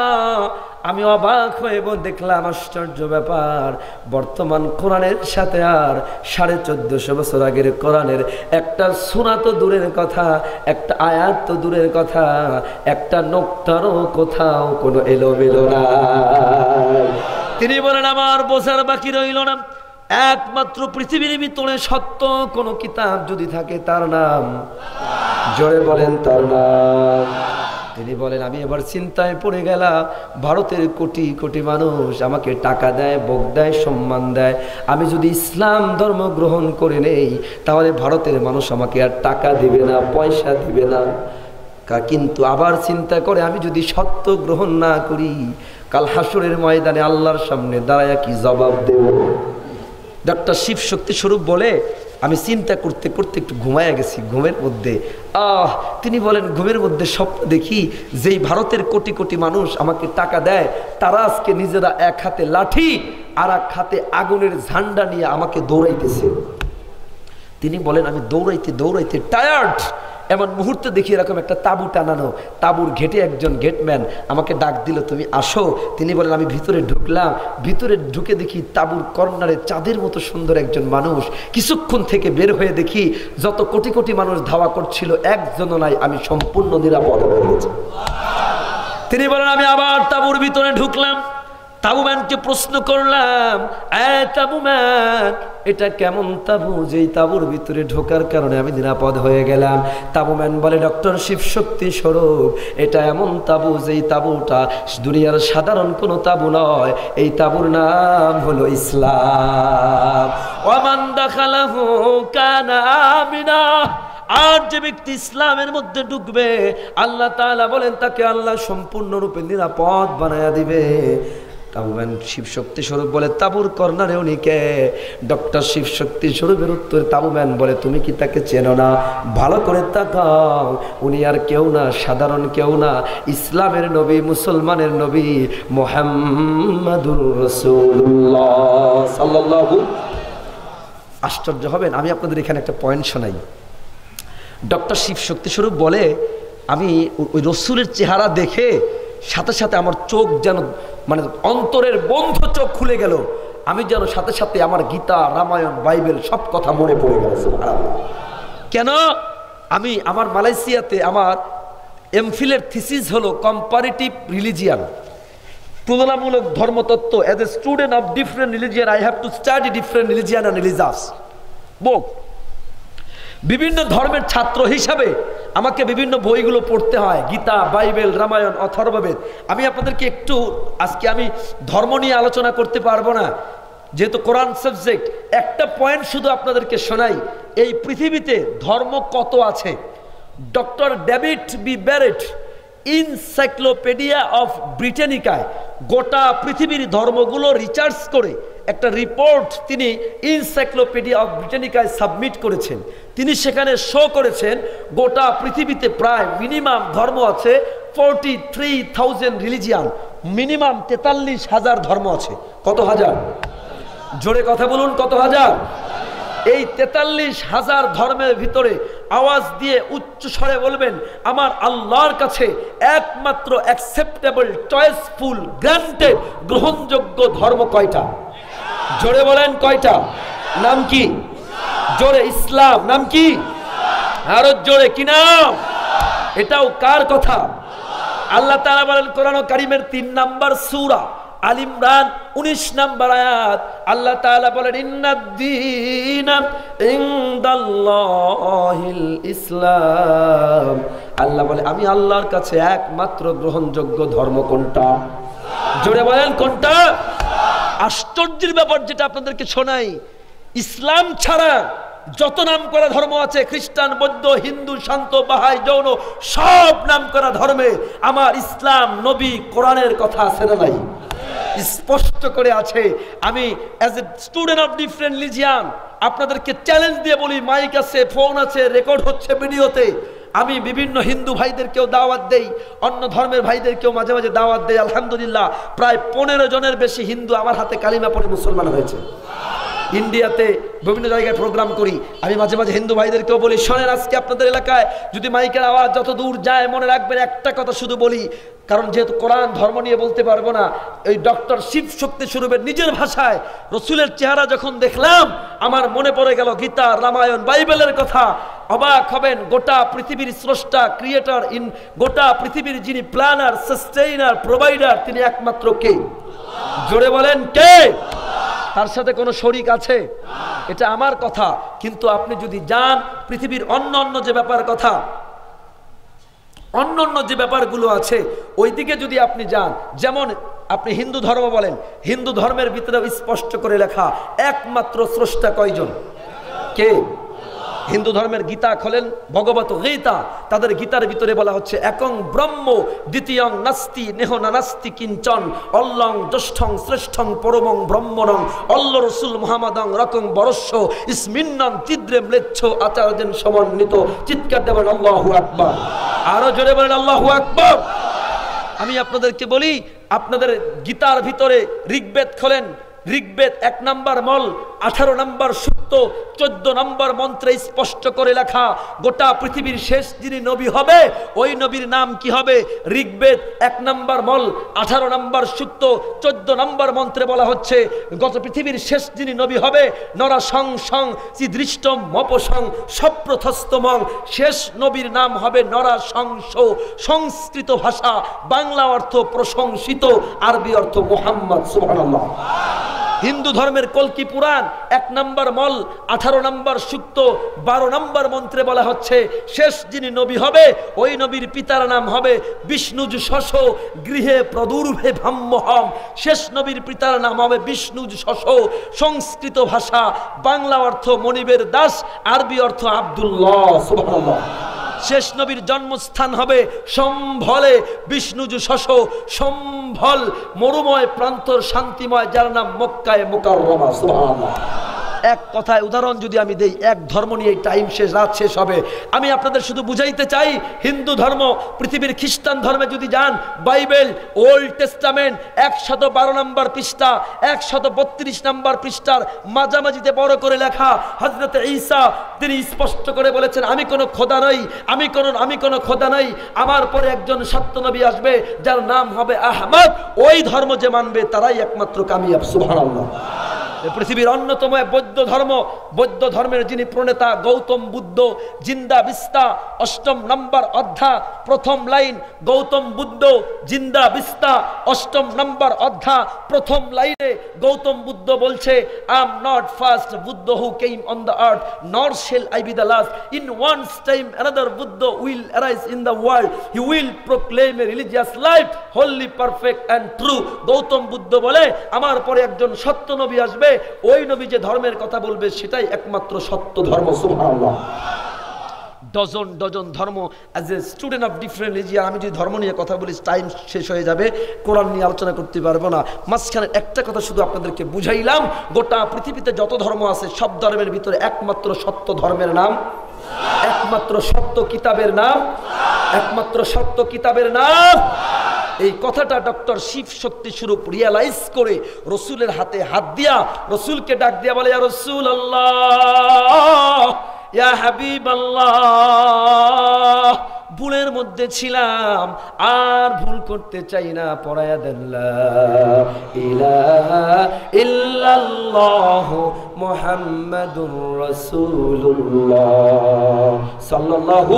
আমি অবাক হয়ে দেখলাম আশ্চর্য ব্যাপার, বর্তমান কোরআনের সাথে আর 1450 বছর আগের কোরআনের একটা সূরা তো দূরের কথা, একটা আয়াত তো দূরের কথা, একটা নোক্তারও কোথাও কোনো এলোমেলো না। তিনি বলেন আমার বোঝার বাকি রইল না, একমাত্র পৃথিবীর ভিতরে সত্য কোনো কিতাব যদি থাকে তার নাম, জোরে বলেন তার নাম। তিনি বলেন আমি এবার চিন্তায় পড়ে গেলাম, ভারতের কোটি কোটি মানুষ আমাকে টাকা দেয়, ভোগ দেয়, সম্মান দেয়, আমি যদি ইসলাম ধর্ম গ্রহণ করে নেই তাহলে ভারতের মানুষ আমাকে আর টাকা দিবে না, পয়সা দিবে না। কিন্তু আবার চিন্তা করে আমি যদি সত্য গ্রহণ না করি কাল হাসরের ময়দানে আল্লাহর সামনে দাঁড়ায়া কি জবাব দেব। ডক্টর শিব শক্তি স্বরূপ বলে আমি চিন্তা করতে করতে একটু ঘুমায়া গেছি ঘুমের মধ্যে। তিনি বলেন ঘুমের মধ্যে স্বপ্ন দেখি যেই ভারতের কোটি কোটি মানুষ আমাকে টাকা দেয় তারা আজকে নিজেরা এক হাতে লাঠি আর এক হাতে আগুনের ঝান্ডা নিয়ে আমাকে দৌড়াইতেছে। তিনি বলেন আমি দৌড়াইতে দৌড়াইতে টায়ার্ড, এমন মুহূর্তে দেখি এরকম একটা তাঁবু টানানো, তাঁবুর ঘেটে একজন গেটম্যান আমাকে ডাক দিল, তুমি আসো। তিনি বলেন আমি ভিতরে ঢুকলাম, ভিতরে ঢুকে দেখি তাঁবুর কর্নারে চাঁদের মতো সুন্দর একজন মানুষ। কিছুক্ষণ থেকে বের হয়ে দেখি যত কোটি কোটি মানুষ ধাওয়া করছিল একজনও নাই, আমি সম্পূর্ণ নিরাপদ হয়ে গেছি। তিনি বলেন আমি আবার তাঁবুর ভিতরে ঢুকলাম, তাঁবুম্যানকে প্রশ্ন করলাম, তাঁবুম্যান এটা কেমন তাঁবু যেই তাঁবুর ভিতরে ঢোকার কারণে আমি নিরাপদ হয়ে গেলাম? তাঁবুম্যান বলে ডক্টর শিবশক্তি স্বরূপ, এটা এমন তাঁবু যেই তাঁবুটা দুনিয়ার সাধারণ কোনো তাঁবু নয়, এই তাঁবুর নাম হলো ইসলাম। ওয়ামান দাখালাহু কানা আমিনা, আর যে ব্যক্তি ইসলামের মধ্যে ঢুকবে আল্লাহ তাআলা বলেন তাকে আল্লাহ সম্পূর্ণরূপে নিরাপদ বানায়া দিবে। তাবুম্যান শিবশক্তি স্বরূপ বলে তাঁবুর কর্নারে উনি কে? ডক্টর শিবশক্তি স্বরূপের উত্তরে তাবুম্যান বলে তুমি কি তাকে চেনো না? ভালো করে তাকাও, উনি আর কেউ না, সাধারণ কেউ না, ইসলামের নবী, মুসলমানের নবী মুহাম্মাদুর রাসূলুল্লাহ সাল্লাল্লাহু। আশ্চর্য হবেন, আমি আপনাদের এখানে একটা পয়েন্ট শোনাই। ডক্টর শিবশক্তি স্বরূপ বলে আমি ওই রসুলের চেহারা দেখে সাথে সাথে আমার চোখ যেন মানে অন্তরের বন্ধ চোখ খুলে গেল, আমি যেন সাথে সাথে আমার গীতা, রামায়ণ, বাইবেল সব কথা মনে পড়ে গেল। কেন? আমি আমার মালয়েশিয়াতে আমার এমফিলের থিসিস হলো কম্পারেটিভ রিলিজিয়ান, তুলনামূলক ধর্মতত্ত্ব। As a student of different religion I have to study different religion and religious book. বিভিন্ন ধর্মের ছাত্র হিসাবে আমাকে বিভিন্ন বইগুলো পড়তে হয়, গীতা, বাইবেল, রামায়ণ, অথর্ববেদ। আমি আপনাদেরকে একটু আজকে আমি ধর্ম নিয়ে আলোচনা করতে পারবো না, যেহেতু কোরআন সাবজেক্ট। একটা পয়েন্ট শুধু আপনাদেরকে শোনাই, এই পৃথিবীতে ধর্ম কত আছে। Doctor David B Barrett encyclopedia of ব্রিটানিকায় গোটা পৃথিবীর ধর্মগুলো রিসার্চ করে একটা রিপোর্ট তিনি ইনসাইক্লোপিডিয়া অফ ব্রিটানিকায় সাবমিট করেছেন। তিনি সেখানে শো করেছেন গোটা পৃথিবীতে প্রায় মিনিমাম ধর্ম আছে 43,000 রিলিজিয়ান, মিনিমাম 43,000 ধর্ম আছে। কত হাজার? জোরে কথা বলুন, কত হাজার? এই 43,000 ধর্মের ভিতরে আওয়াজ দিয়ে উচ্চ স্বরে বলবেন আমার আল্লাহর কাছে একমাত্র অ্যাকসেপ্টেবল, চয়েসফুল, গ্রান্টেড, গ্রহণযোগ্য ধর্ম কয়টা? জোরে বলেন কয়টা? নাম কি? জোরে, ইসলাম। নাম কি? আরো জোরে, কি নাম? এটাও কার কথা? আল্লাহ তাআলা বলেন কোরআন কারীমের 3 নাম্বার সূরা আল ইমরান 19 নাম্বার আয়াত, আল্লাহ তাআলা বলেন ইন্নাদ-দীনা ইনদাল্লাহিল ইসলাম। আল্লাহ বলে আমি আল্লাহর কাছে একমাত্র গ্রহণযোগ্য ধর্ম কোনটা? জোরে বলেন কোনটা? আশ্চর্যের ব্যাপার যেটা আপনাদেরকে শোনাই, ইসলাম ছাড়া যত নাম করা ধর্ম আছে, খ্রিস্টান, বৌদ্ধ, হিন্দু, শান্ত, বাহাই, জৈন, সব নাম করা ধর্মে আমার ইসলাম, নবী, কোরআনের কথা আছে না নাই? স্পষ্ট করে আছে। আমি as a student of different religion আপনাদেরকে চ্যালেঞ্জ দিয়ে বলি, মাইক আছে, ফোন আছে, রেকর্ড হচ্ছে ভিডিওতে, আমি বিভিন্ন হিন্দু ভাইদেরকেও দাওয়াত দেই, অন্য ধর্মের ভাইদেরকেও মাঝে মাঝে দাওয়াত দেই। আলহামদুলিল্লাহ প্রায় 15 জনের বেশি হিন্দু আমার হাতে কালিমা পড়ে মুসলমান হয়েছে। ইন্ডিয়াতে বিভিন্ন জায়গায় প্রোগ্রাম করি, আমি মাঝে মাঝে হিন্দু ভাইদেরকেও বলি শোনেন, আজকে আপনাদের এলাকায় যদি মাইকের আওয়াজ যত দূর যায় মনে রাখবেন একটা কথা শুধু বলি, কারণ যেহেতু কোরআন ধর্ম নিয়ে বলতে পারবো না, এই ডক্টর শিবশক্তি স্বরূপের নিজের ভাষায় রসুলের চেহারা যখন দেখলাম আমার মনে পড়ে গেল গীতা, রামায়ণ, বাইবেলের কথা। অবাক হবেন, গোটা পৃথিবীর স্রষ্টা, ক্রিয়েটর, গোটা পৃথিবীর যিনি প্ল্যানার, সাস্টেইনার, প্রোভাইডার, তিনি একমাত্র কে? জোরে বলেন কে? তার সাথে কোনো শরিক আছে? এটা আমার কথা। কিন্তু আপনি যদি যান পৃথিবীর অন্য যে ব্যাপার কথা, অন্য যে ব্যাপারগুলো আছে ওইদিকে যদি আপনি যান, যেমন আপনি হিন্দু ধর্ম বলেন, হিন্দু ধর্মের ভিতরে স্পষ্ট করে লেখা একমাত্র স্রষ্টা কয়জন? কে? হিন্দু ধর্মের গীতা খোলেন, ভগবত গীতা, তাদের গীতার ভিতরে বলা হচ্ছে একং ব্রহ্ম দ্বিতীয়ং নাস্তি নেহ নাস্তি কিঞ্চন অল্লং জ্যেষ্ঠং শ্রেষ্ঠং পরমং ব্রহ্মণং অল্ল রসুল মুহাম্মাদং রকং বরস্য ইসমিন্নং তিদ্রে ম্লেচ্ছ আচার্যেন সমন্বিত। চিৎকার দেবেন আল্লাহু আকবার। আরো জোরে বলেন আল্লাহু আকবার। আমি আপনাদেরকে বলি, আপনাদের গীতার ভিতরে ঋগ্বেদ খোলেন, ঋগ্বেদ 1 নাম্বার মল 18 নম্বর সূক্ত 14 নম্বর মন্ত্রে স্পষ্ট করে লেখা, গোটা পৃথিবীর শেষ যিনি নবী হবে ওই নবীর নাম কি হবে? ঋগ্বেদ 1 নম্বর মল 18 নম্বর সূক্ত 14 নম্বর মন্ত্রে বলা হচ্ছে, গত পৃথিবীর শেষ যিনি নবী হবে নরা সং সং চিদৃষ্টম মপসং সপ্রথস্তমং, শেষ নবীর নাম হবে নরা সংস, সংস্কৃত ভাষা, বাংলা অর্থ প্রশংসিত, আরবি অর্থ মুহাম্মদ। সুবহানাল্লাহ। হিন্দু ধর্মের কল্কি পুরাণ 1 নম্বর মল 18 নম্বর সূক্ত 12 নম্বর মন্ত্রে বলা হচ্ছে, শেষ যিনি নবী হবে ওই নবীর পিতার নাম হবে বিষ্ণুজ শশ গৃহে প্রদুর্ভে ভাম্যহম, শেষ নবীর পিতার নাম হবে বিষ্ণুজ শশ, সংস্কৃত ভাষা, বাংলা অর্থ মনিবের দাস, আরবি অর্থ আব্দুল্লাহ। সুবহানাল্লাহ। শেষ নবীর জন্মস্থান হবে সম্ভলে, বিষ্ণুজ শশ সম্ভল, মরুময় প্রান্তর শান্তিময়, যার নাম মক্কায়ে মুকাররমা। সুবহানাল্লাহ। এক কথায় উদাহরণ যদি আমি দেই, এক ধর্ম নিয়ে টাইম শেষ, রাত শেষ হবে। আমি আপনাদের শুধু বুঝাইতে চাই, হিন্দু ধর্ম, পৃথিবীর খ্রিস্টান ধর্মে যদি যান, বাইবেল ওল্ড টেস্টামেন্ট 112 নম্বর পৃষ্ঠা 132 নম্বর পৃষ্ঠার মাঝামাঝিতে বড় করে লেখা, হযরত ঈসা তিনি স্পষ্ট করে বলেছেন, আমি কোনো খোদা নই, আমি কোনো খোদা নই, আমার পরে একজন সত্য নবী আসবে যার নাম হবে আহমদ। ওই ধর্ম যে মানবে তারাই একমাত্র কামিয়াব। সুবহানাল্লাহ। পৃথিবীর অন্যতম বৌদ্ধ ধর্মের যিনি প্রণেতা গৌতম বুদ্ধ, জিন্দা বিস্তা 8 নম্বর অধ্যায় 1ম লাইন, গৌতম বুদ্ধ জিন্দা বিস্তা 8 নম্বর অধ্যায় 1ম লাইনে গৌতম বুদ্ধ বলছে, I am not first Buddha who came on the earth nor shall I be the last, in one's time another Buddha will arise in the world, he will proclaim a religious life holy perfect and true. Gautam Buddha বলে, আমার পরে একজন সত্য নবী আসবে, ওই নবী যে ধর্মের কথা বলবে সেটাই একমাত্র সত্য ধর্ম। সুবহানাল্লাহ। ডজন ধর্ম, as a student of different religion, আমি যদি ধর্ম নিয়ে কথা বলি টাইম শেষ হয়ে যাবে, কোরআন নিয়ে আলোচনা করতে পারবো না। মাঝখানে একটা কথা শুধু আপনাদেরকে বুঝাইলাম, গোটা পৃথিবীতে যত ধর্ম আছে সব ধর্মের ভিতরে একমাত্র সত্য ধর্মের নাম, একমাত্র সত্য কিতাবের নাম, একমাত্র সত্য কিতাবের নাম। এই কথাটা ডক্টর শিব শক্তি স্বরূপ রিয়ালাইজ করে রসুলের হাতে হাত দিয়া রসুলকে ডাক দিয়া বলে, ইয়া রাসূলুল্লাহ, ইয়া হাবিবাল্লাহ, ভুলের মধ্যে ছিলাম, আর ভুল করতে চাই না, পড়ায়া দেন লা ইলাহা ইল্লাল্লাহু মুহাম্মাদুর রাসূলুল্লাহ সাল্লাল্লাহু।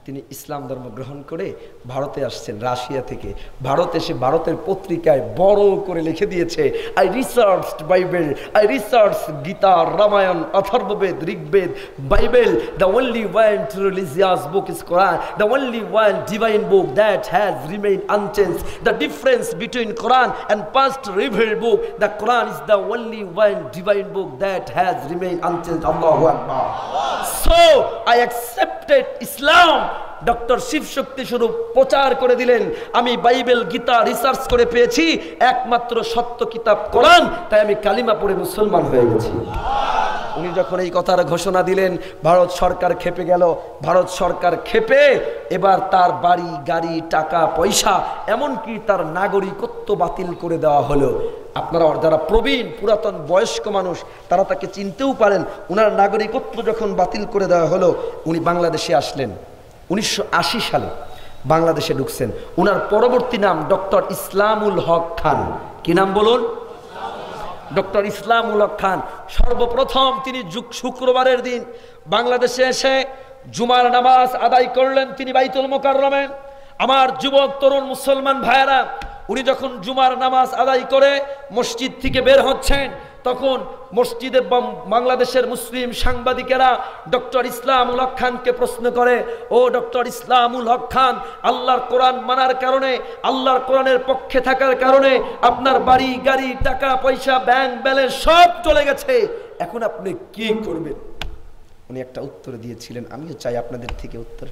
তিনি ইসলাম ধর্ম গ্রহণ করে ভারতে আসছেন রাশিয়া থেকে। ভারত এসে ভারতের পত্রিকায় বড় করে লিখে দিয়েছে, I researched Bible, I research Gita, Ramayana, Atharvaveda, Rigveda, Bible, the only one true religious book is Quran, the only one divine book that has remained unchanged, the difference between Quran and past revealed book, the Quran is the only one divine book that has remained unchanged. আল্লাহু আকবার। So I accepted Islam. Doctor Shiv Shakti Swarup প্রচার করে দিলেন, আমি Bible Gita research করে পেয়েছি একমাত্র সত্য কিতাব কোরআন, তাই আমি কালিমা পড়ে মুসলমান হয়ে গেছি। উনি যখন এই কথার ঘোষণা দিলেন, ভারত সরকার খেপে গেল। ভারত সরকার খেপে এবার তার বাড়ি, গাড়ি, টাকা পয়সা, এমনকি তার নাগরিকত্ব বাতিল করে দেওয়া হলো। আপনারা যারা প্রবীণ পুরাতন বয়স্ক মানুষ তারা তাকে চিনতেও পারেন। উনার নাগরিকত্ব যখন বাতিল করে দেওয়া হলো, উনি বাংলাদেশে আসলেন। 1980 সালে বাংলাদেশে ঢুকছেন। উনার পরবর্তী নাম ডক্টর ইসলামুল হক খান। কি নাম বলুন? ডক্টর ইসলামুল হক খান। সর্বপ্রথম তিনি শুক্রবারের দিন বাংলাদেশে এসে জুমার নামাজ আদায় করলেন তিনি বাইতুল মুকাররমে। আমার যুবক তরুণ মুসলমান ভাইয়েরা, উনি যখন জুমার নামাজ আদায় করে মসজিদ থেকে বের হচ্ছেন, তখন মসজিদে বাংলাদেশের মুসলিম সাংবাদিকেরা ডক্টর ইসলামুল হক খানকে প্রশ্ন করে, ও ডক্টর ইসলামুল হক খান, আল্লাহর কোরআন মানার কারণে, আল্লাহর কোরআনের পক্ষে থাকার কারণে আপনার বাড়ি, গাড়ি, টাকা পয়সা, ব্যাংক ব্যালেন্স সব চলে গেছে, এখন আপনি কি করবেন? উনি একটা উত্তর দিয়েছিলেন, আমিও চাই আপনাদের থেকে উত্তর।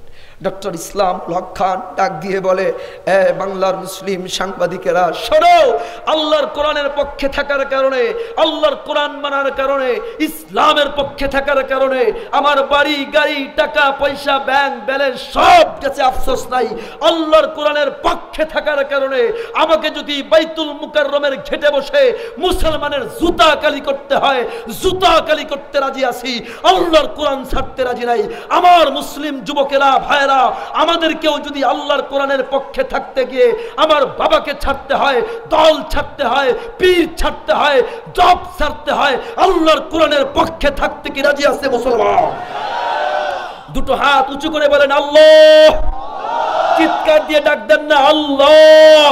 ডক্টর ইসলাম হক খান ডাক দিয়ে বলে, বাংলার মুসলিম সাংবাদিকেরা শোনো, আল্লাহর কোরআনের পক্ষে থাকার কারণে, আল্লাহর কোরআন মানার কারণে, ইসলামের পক্ষে থাকার কারণে আমার বাড়ি গাড়ি টাকা পয়সা ব্যাংক ব্যালেন্স সব গেছে, আফসোস নাই। আল্লাহর কোরআনের পক্ষে থাকার কারণে আমাকে যদি বাইতুল মুকাররমের ঘেটে বসে মুসলমানের জুতা কালি করতে হয়, জুতা কালি করতে রাজি আছি, আল্লাহর কোরআন ছাড়তে রাজি নাই। আমার মুসলিম যুবকেরা ভাইরা, আমাদেরকেও যদি আল্লাহর কোরআনের পক্ষে থাকতে গিয়ে আমার বাবাকে ছাড়তে হয়, দল ছাড়তে হয়, পীর ছাড়তে হয়, জব ছাড়তে হয়, আল্লাহর কোরআনের পক্ষে থাকতে কি রাজি আছে মুসলমান? দুটো হাত উঁচু করে বলেন আল্লাহ, চিৎকার দিয়ে ডাক দেন না আল্লাহ।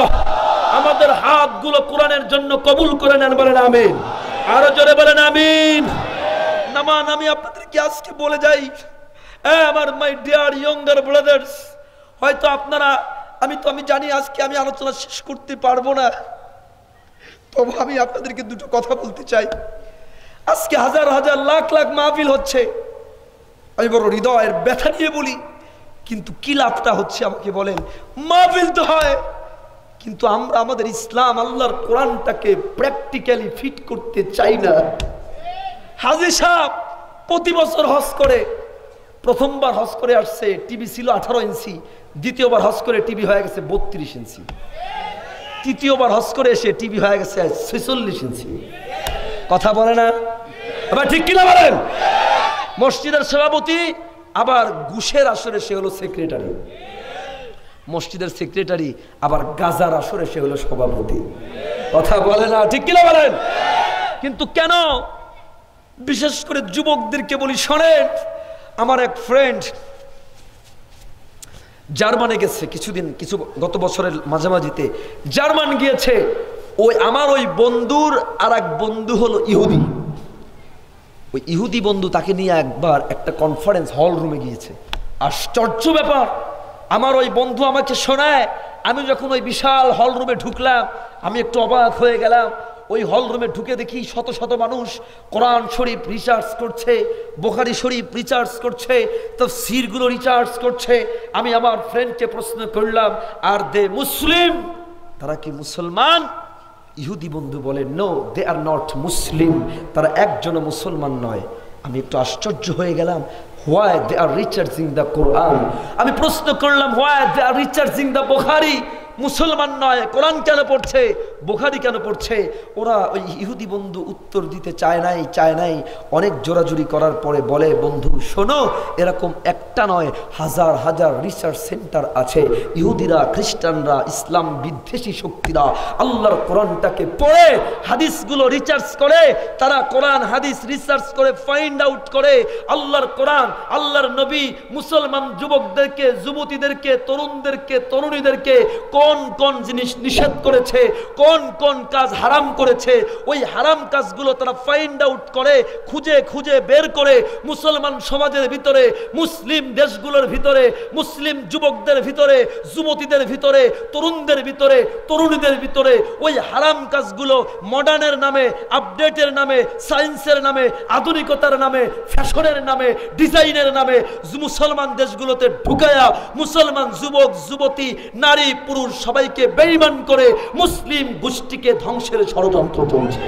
আমাদের হাতগুলো কোরআনের জন্য কবুল করে নেন, বলেন আমিন। আরো জোরে বলেন আমিন। নামান আমি আপনাদেরকে আজকে বলে যাই, আমার মাই ডিয়ার ইয়ঙ্গার ব্রাদার্স, হয়তো আপনারা, আমি জানি আজকে আমি আলোচনা শেষ করতে পারবো না, তবে আমি আপনাদেরকে দুটো কথা বলতে চাই। আজকে হাজার হাজার লাখ লাখ মাহফিল হচ্ছে, আমি বড় হৃদয়ের ব্যথা নিয়ে বলি, কিন্তু কি লাভটা হচ্ছে আমাকে বলেন? মাহফিল তো হয়, কিন্তু আমরা আমাদের ইসলাম আল্লাহর কোরআনটাকে প্র্যাকটিক্যালি ফিট করতে চাই না। হাজী সাহেব প্রতি বছর হজ করে, প্রথমবার হজ করে আসছে, টিভি ছিল 18 ইঞ্চি, দ্বিতীয়বার হজ করে টিভি হয়ে গেছে 32 ইঞ্চি, তৃতীয়বার হজ করে এসে টিভি হয়ে গেছে 46 ইঞ্চি। কথা বলে না? আবার ঠিক কিনা বলেন? মসজিদের সভাপতি, আবার ঘুষের আসরে সে হলো সেক্রেটারি, মসজিদের সেক্রেটারি আবার গাজার আসরে সে হলো সভাপতি। কথা বলে না? ঠিক কিনা বলেন? কিন্তু কেন? বিশেষ করে যুবকদেরকে বলি, শোনেন, আমার এক ফ্রেন্ড জার্মানে গেছে গত বছরের মাঝামাঝিতে জার্মান গিয়েছে। আমার ওই বন্ধুর আর এক বন্ধু হলো ইহুদি। ওই ইহুদি বন্ধু তাকে নিয়ে একবার একটা কনফারেন্স হল রুমে গিয়েছে। আশ্চর্য ব্যাপার, আমার ওই বন্ধু আমাকে শোনায়, আমি যখন ওই বিশাল হল রুমে ঢুকলাম, আমি একটু অবাক হয়ে গেলাম। ওই হল রুমে ঢুকে দেখি শত শত মানুষ কোরআন শরীফ রিসার্চ করছে, বুখারী শরীফ রিসার্চ করছে, তাফসীরগুলো রিসার্চ করছে। আমি আমার ফ্রেন্ডকে প্রশ্ন করলাম, আর দে মুসলিম? তারা কি মুসলমান? ইহুদি বন্ধু বলে, নো, দে আর নট মুসলিম, তারা একজনও মুসলমান নয়। আমি একটু আশ্চর্য হয়ে গেলাম, why they are researching the Quran? আমি প্রশ্ন করলাম, why they are researching the Bukhari? মুসলমান নয়, কোরআন কেন পড়ছে, বুখারী কেন পড়ছে? ওরা ওই ইহুদি বন্ধু উত্তর দিতে চায় নাই। অনেক জোরাজুরি করার পরে বলে, বন্ধু শোনো, এরকম একটা নয়, হাজার হাজার রিসার্চ সেন্টার আছে। ইহুদিরা, খ্রিস্টানরা, ইসলাম বিদ্বেষী শক্তিরা আল্লাহর কোরআনটাকে পড়ে হাদিসগুলো রিসার্চ করে, তারা কোরআন হাদিস রিসার্চ করে ফাইন্ড আউট করে আল্লাহর কোরআন, আল্লাহর নবী মুসলমান যুবকদেরকে, যুবতীদেরকে, তরুণদেরকে, তরুণীদেরকে কোন কোন জিনিস নিষেধ করেছে, কোন কোন কাজ হারাম করেছে, ওই হারাম কাজগুলো তারা ফাইন্ড আউট করে, খুঁজে খুঁজে বের করে মুসলমান সমাজের ভিতরে, মুসলিম দেশগুলোর ভিতরে, মুসলিম যুবকদের ভিতরে, যুবতীদের ভিতরে, তরুণদের ভিতরে, তরুণীদের ভিতরে ওই হারাম কাজগুলো মডার্নের নামে, আপডেটের নামে, সায়েন্সের নামে, আধুনিকতার নামে, ফ্যাশনের নামে, ডিজাইনের নামে মুসলমান দেশগুলোতে ঢুকায়া মুসলমান যুবক যুবতী, নারী পুরুষ সবাইকে বেঈমান করে মুসলিম গোষ্ঠীকে ধ্বংসের ষড়যন্ত্র চলছে।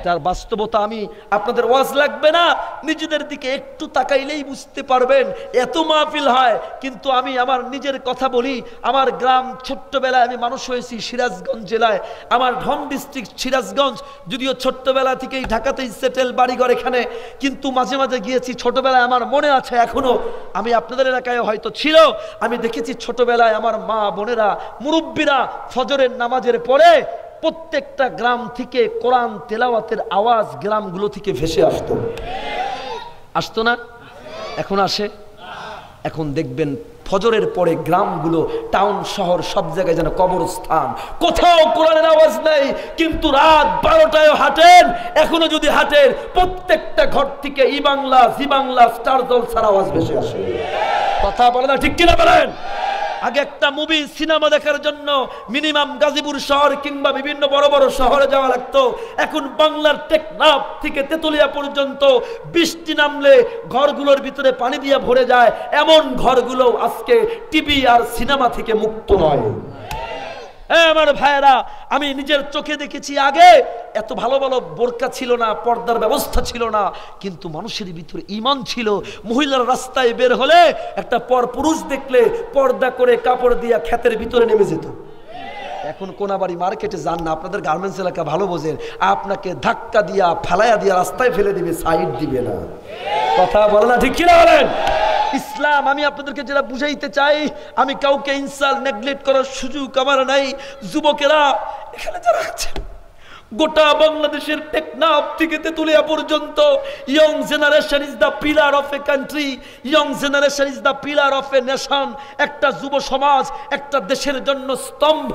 যার বাস্তবতা আমি আপনাদের ওয়াজ লাগবে না, নিজেদের দিকে একটু তাকাইলেই বুঝতে পারবেন। এত মাহফিল হয়, কিন্তু আমি আমার নিজের কথা বলি। আমার গ্রাম, ছোট্টবেলায় আমি মানুষ হয়েছি সিরাজগঞ্জ জেলায়, আমার ঢং ডিস্ট্রিক্ট সিরাজগঞ্জ, যদিও ছোট্টবেলা থেকেই ঢাকাতেই সেটেল, বাড়িঘর এখানে, কিন্তু মাঝে মাঝে গিয়েছি। ছোটবেলায় আমার মনে আছে, এখনো আমি আপনাদের এলাকায় হয়তো ছিল, আমি দেখেছি ছোটবেলায় আমার মা বোনেরা, মুরব্বীরা ফজরের নামাজের পরে প্রত্যেকটা গ্রাম থেকে কোরআন তেলাওয়াতের আওয়াজ গ্রামগুলো থেকে ভেসে আসতো না? এখন আসে? এখন দেখবেন ফজরের পরে গ্রামগুলো, টাউন শহর সব জায়গায় যেন কবরস্থান, কোথাও কোরআনের আওয়াজ নেই। কিন্তু রাত 12টায় হাঁটেন, এখনো যদি হাঁটেন, প্রত্যেকটা ঘর থেকে ই বাংলা, জি বাংলা, স্টার জলসার আওয়াজ ভেসে আসে। কথা বলে না? ঠিক কিনা বলেন? আগে একটা মুভি সিনেমা দেখার জন্য মিনিমাম গাজীপুর শহর কিংবা বিভিন্ন বড় বড় শহরে যাওয়া লাগতো। এখন বাংলার টেকনাফ থেকে তেতুলিয়া পর্যন্ত বৃষ্টি নামলে ঘরগুলোর ভিতরে পানি দিয়ে ভরে যায়। এমন ঘরগুলো আজকে টিভি আর সিনেমা থেকে মুক্ত নয়। আমার ভাইয়েরা, আমি নিজের চোখে দেখেছি আগে এত ভালো ভালো বোরকা ছিল না, পর্দার ব্যবস্থা ছিল না, কিন্তু মানুষের ভিতরে ঈমান ছিল। মহিলার রাস্তায় বের হলে একটা পর পুরুষ দেখলে পর্দা করে কাপড় দিয়া ক্ষেতের ভিতরে নেমে যেত। এখন কোনাবাড়ি মার্কেটে যান না, আপনাদের গার্মেন্টস এলাকা ভালো বোঝেন, আপনাকে ধাক্কা দিয়া ফালাইয়া দিয়া রাস্তায় ফেলে দিবে, সাইড দিবে না। কথা বলে না, ঠিক কিনা বলেন? ইসলাম, আমি আপনাদেরকে যেটা বুঝাইতে চাই, আমি কাউকে ইনসাল্ট নেগলেক্ট করার সুযোগ আমার নাই। যুবকেরা এখানে যারা আছেন, গোটা বাংলাদেশের টেকনাফ থেকে তেতুলিয়া পর্যন্ত, young generation is the pillar of a country, young generation is the pillar of a nation. একটা যুব সমাজ একটা দেশের জন্য স্তম্ভ,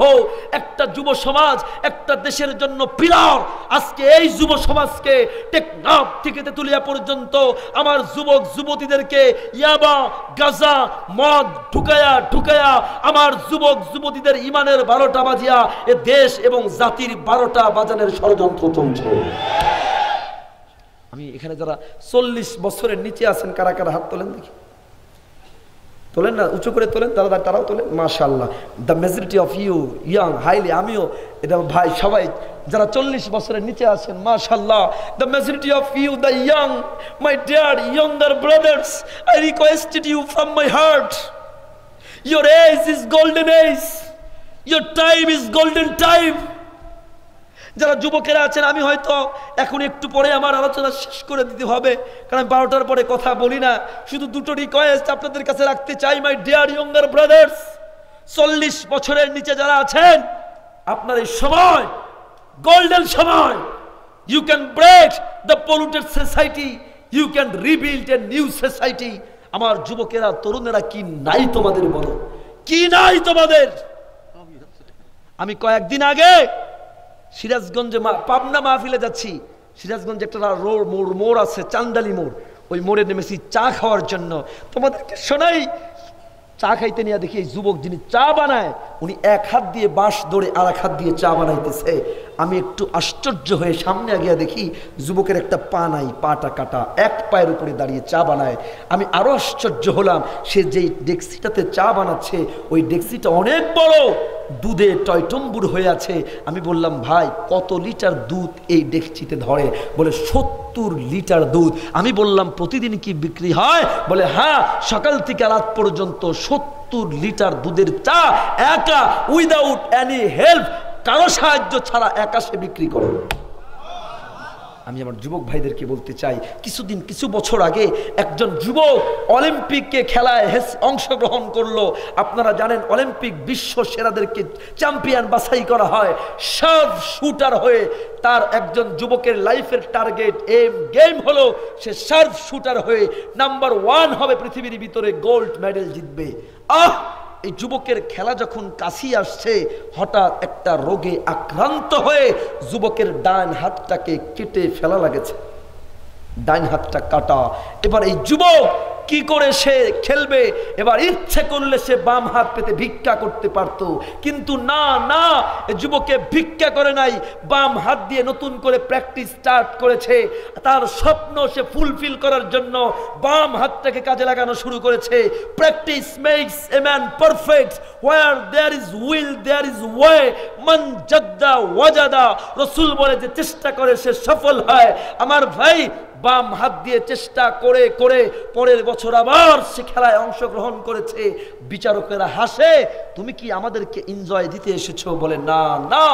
একটা যুব সমাজ একটা দেশের জন্য পিলার। আজকে এই যুব সমাজকে টেকনাফ থেকে তেতুলিয়া পর্যন্ত আমার যুবক যুবতীদেরকে ইয়াবা গাজা মদ ঢুকায়া আমার যুবক যুবতীদের ইমানের 12টা বাজিয়া এ দেশ এবং জাতির 12টা বাজানের ষড়যন্ত্র চলছে। আমি এখানে যারা 40 বছরের নিচে আছেন, কারা কারা হাত তোলেন দেখি? তোলেন না, উঁচু করে তোলেন, তারাও তোলেন। মাশাআল্লাহ, the majority of you young highly, আমিও এটা ভাই, সবাই যারা 40 বছরের নিচে আছেন, মাশাআল্লাহ, the majority of you the young, my dear younger brothers, I requested you from my heart, your age is golden age, your time is golden time। যারা যুবকেরা আছেন, আমি হয়তো এখন একটু পরে আমার আলোচনা শেষ করে দিতে হবে, কারণ 12টার পরে কথা বলি না। শুধু দুটো রিকোয়েস্ট আপনাদের কাছে রাখতে চাই, মাই ডিয়ার ইয়ঙ্গার ব্রাদার্স, 40 বছরের নিচে যারা আছেন, আপনার এই সময় গোল্ডেন সময়। You can break the polluted society, you can rebuild a new society. আমার যুবকেরা, তরুণেরা, কি নাই তোমাদের বলো, কি নাই তোমাদের? আমি কয়েকদিন আগে সিরাজগঞ্জে পাবনা মাহফিলে যাচ্ছি। সিরাজগঞ্জে একটা মোড় আছে, চান্দালি মোড়, ওই মোড়ে নেমেছি চা খাওয়ার জন্য। তোমাদেরকে শোনাই, চা খাইতে নিয়ে দেখি এই যুবক যিনি চা বানায়, উনি এক হাত দিয়ে বাঁশ ধরে আর এক হাত দিয়ে চা বানাইতেছে। আমি একটু আশ্চর্য হয়ে সামনে গিয়ে দেখি যুবকের একটা পা নাই, পাটা কাটা, এক পায়ের উপরে দাঁড়িয়ে চা বানায়। আমি আরো আশ্চর্য হলাম, সে যেই ডেক্সিটাতে চা বানাচ্ছে ওই ডেক্সিটা অনেক বড়, দুধে টয়টম্বুর হয়ে আছে। আমি বললাম, ভাই কত লিটার দুধ এই ডেকচিতে ধরে? বলে 70 লিটার দুধ। আমি বললাম, প্রতিদিন কি বিক্রি হয়? বলে হ্যাঁ, সকাল থেকে রাত পর্যন্ত 70 লিটার দুধের চা একা, উইদাউট এনি হেল্প, কারো সাহায্য ছাড়া একা সে বিক্রি করে। আমি আমার যুবক ভাইদেরকে বলতে চাই, কিছু বছর আগে একজন যুবক অলিম্পিকে খেলায় অংশগ্রহণ করলো। আপনারা জানেন অলিম্পিক বিশ্ব সেরাদেরকে চ্যাম্পিয়ন বাছাই করা হয় শার্প শুটার হয়ে। তার একজন যুবকের লাইফের টার্গেট গেম হলো সে শার্প শুটার হয়ে নাম্বার 1 হবে, পৃথিবীর ভিতরে গোল্ড মেডেল জিতবে। এই যুবকের খেলা যখন কাছে আসছে, হঠাৎ একটা রোগে আক্রান্ত হয়ে যুবকের ডান হাতটাকে কেটে ফেলা লাগেছে, ডান হাতটা কাটা। এবার এই যুবক কি করে সে খেলবে? এবার ইচ্ছে করলে সে বাম হাত পেতে ভিক্ষা করতে পারত, কিন্তু না, যুবকে ভিক্ষা করে নাই, বাম হাত দিয়ে নতুন করে প্র্যাকটিস স্টার্ট করেছে। তার স্বপ্ন সে ফুলফিল করার জন্য বাম হাতটাকে কাজে লাগানো শুরু করেছে। Practice makes a man perfect, where there is will there is way, মান জাদ্দা ওয়াজাদা। রাসূল বলে, যে চেষ্টা করে সে সফল হয়। আমার ভাই বাম হাত দিয়ে চেষ্টা করে করে পরের বছর আবার সে খেলায় অংশগ্রহণ করেছে। বিচারকেরা হাসে, তুমি কি আমাদেরকে এনজয় দিতে এসেছো? বলে না,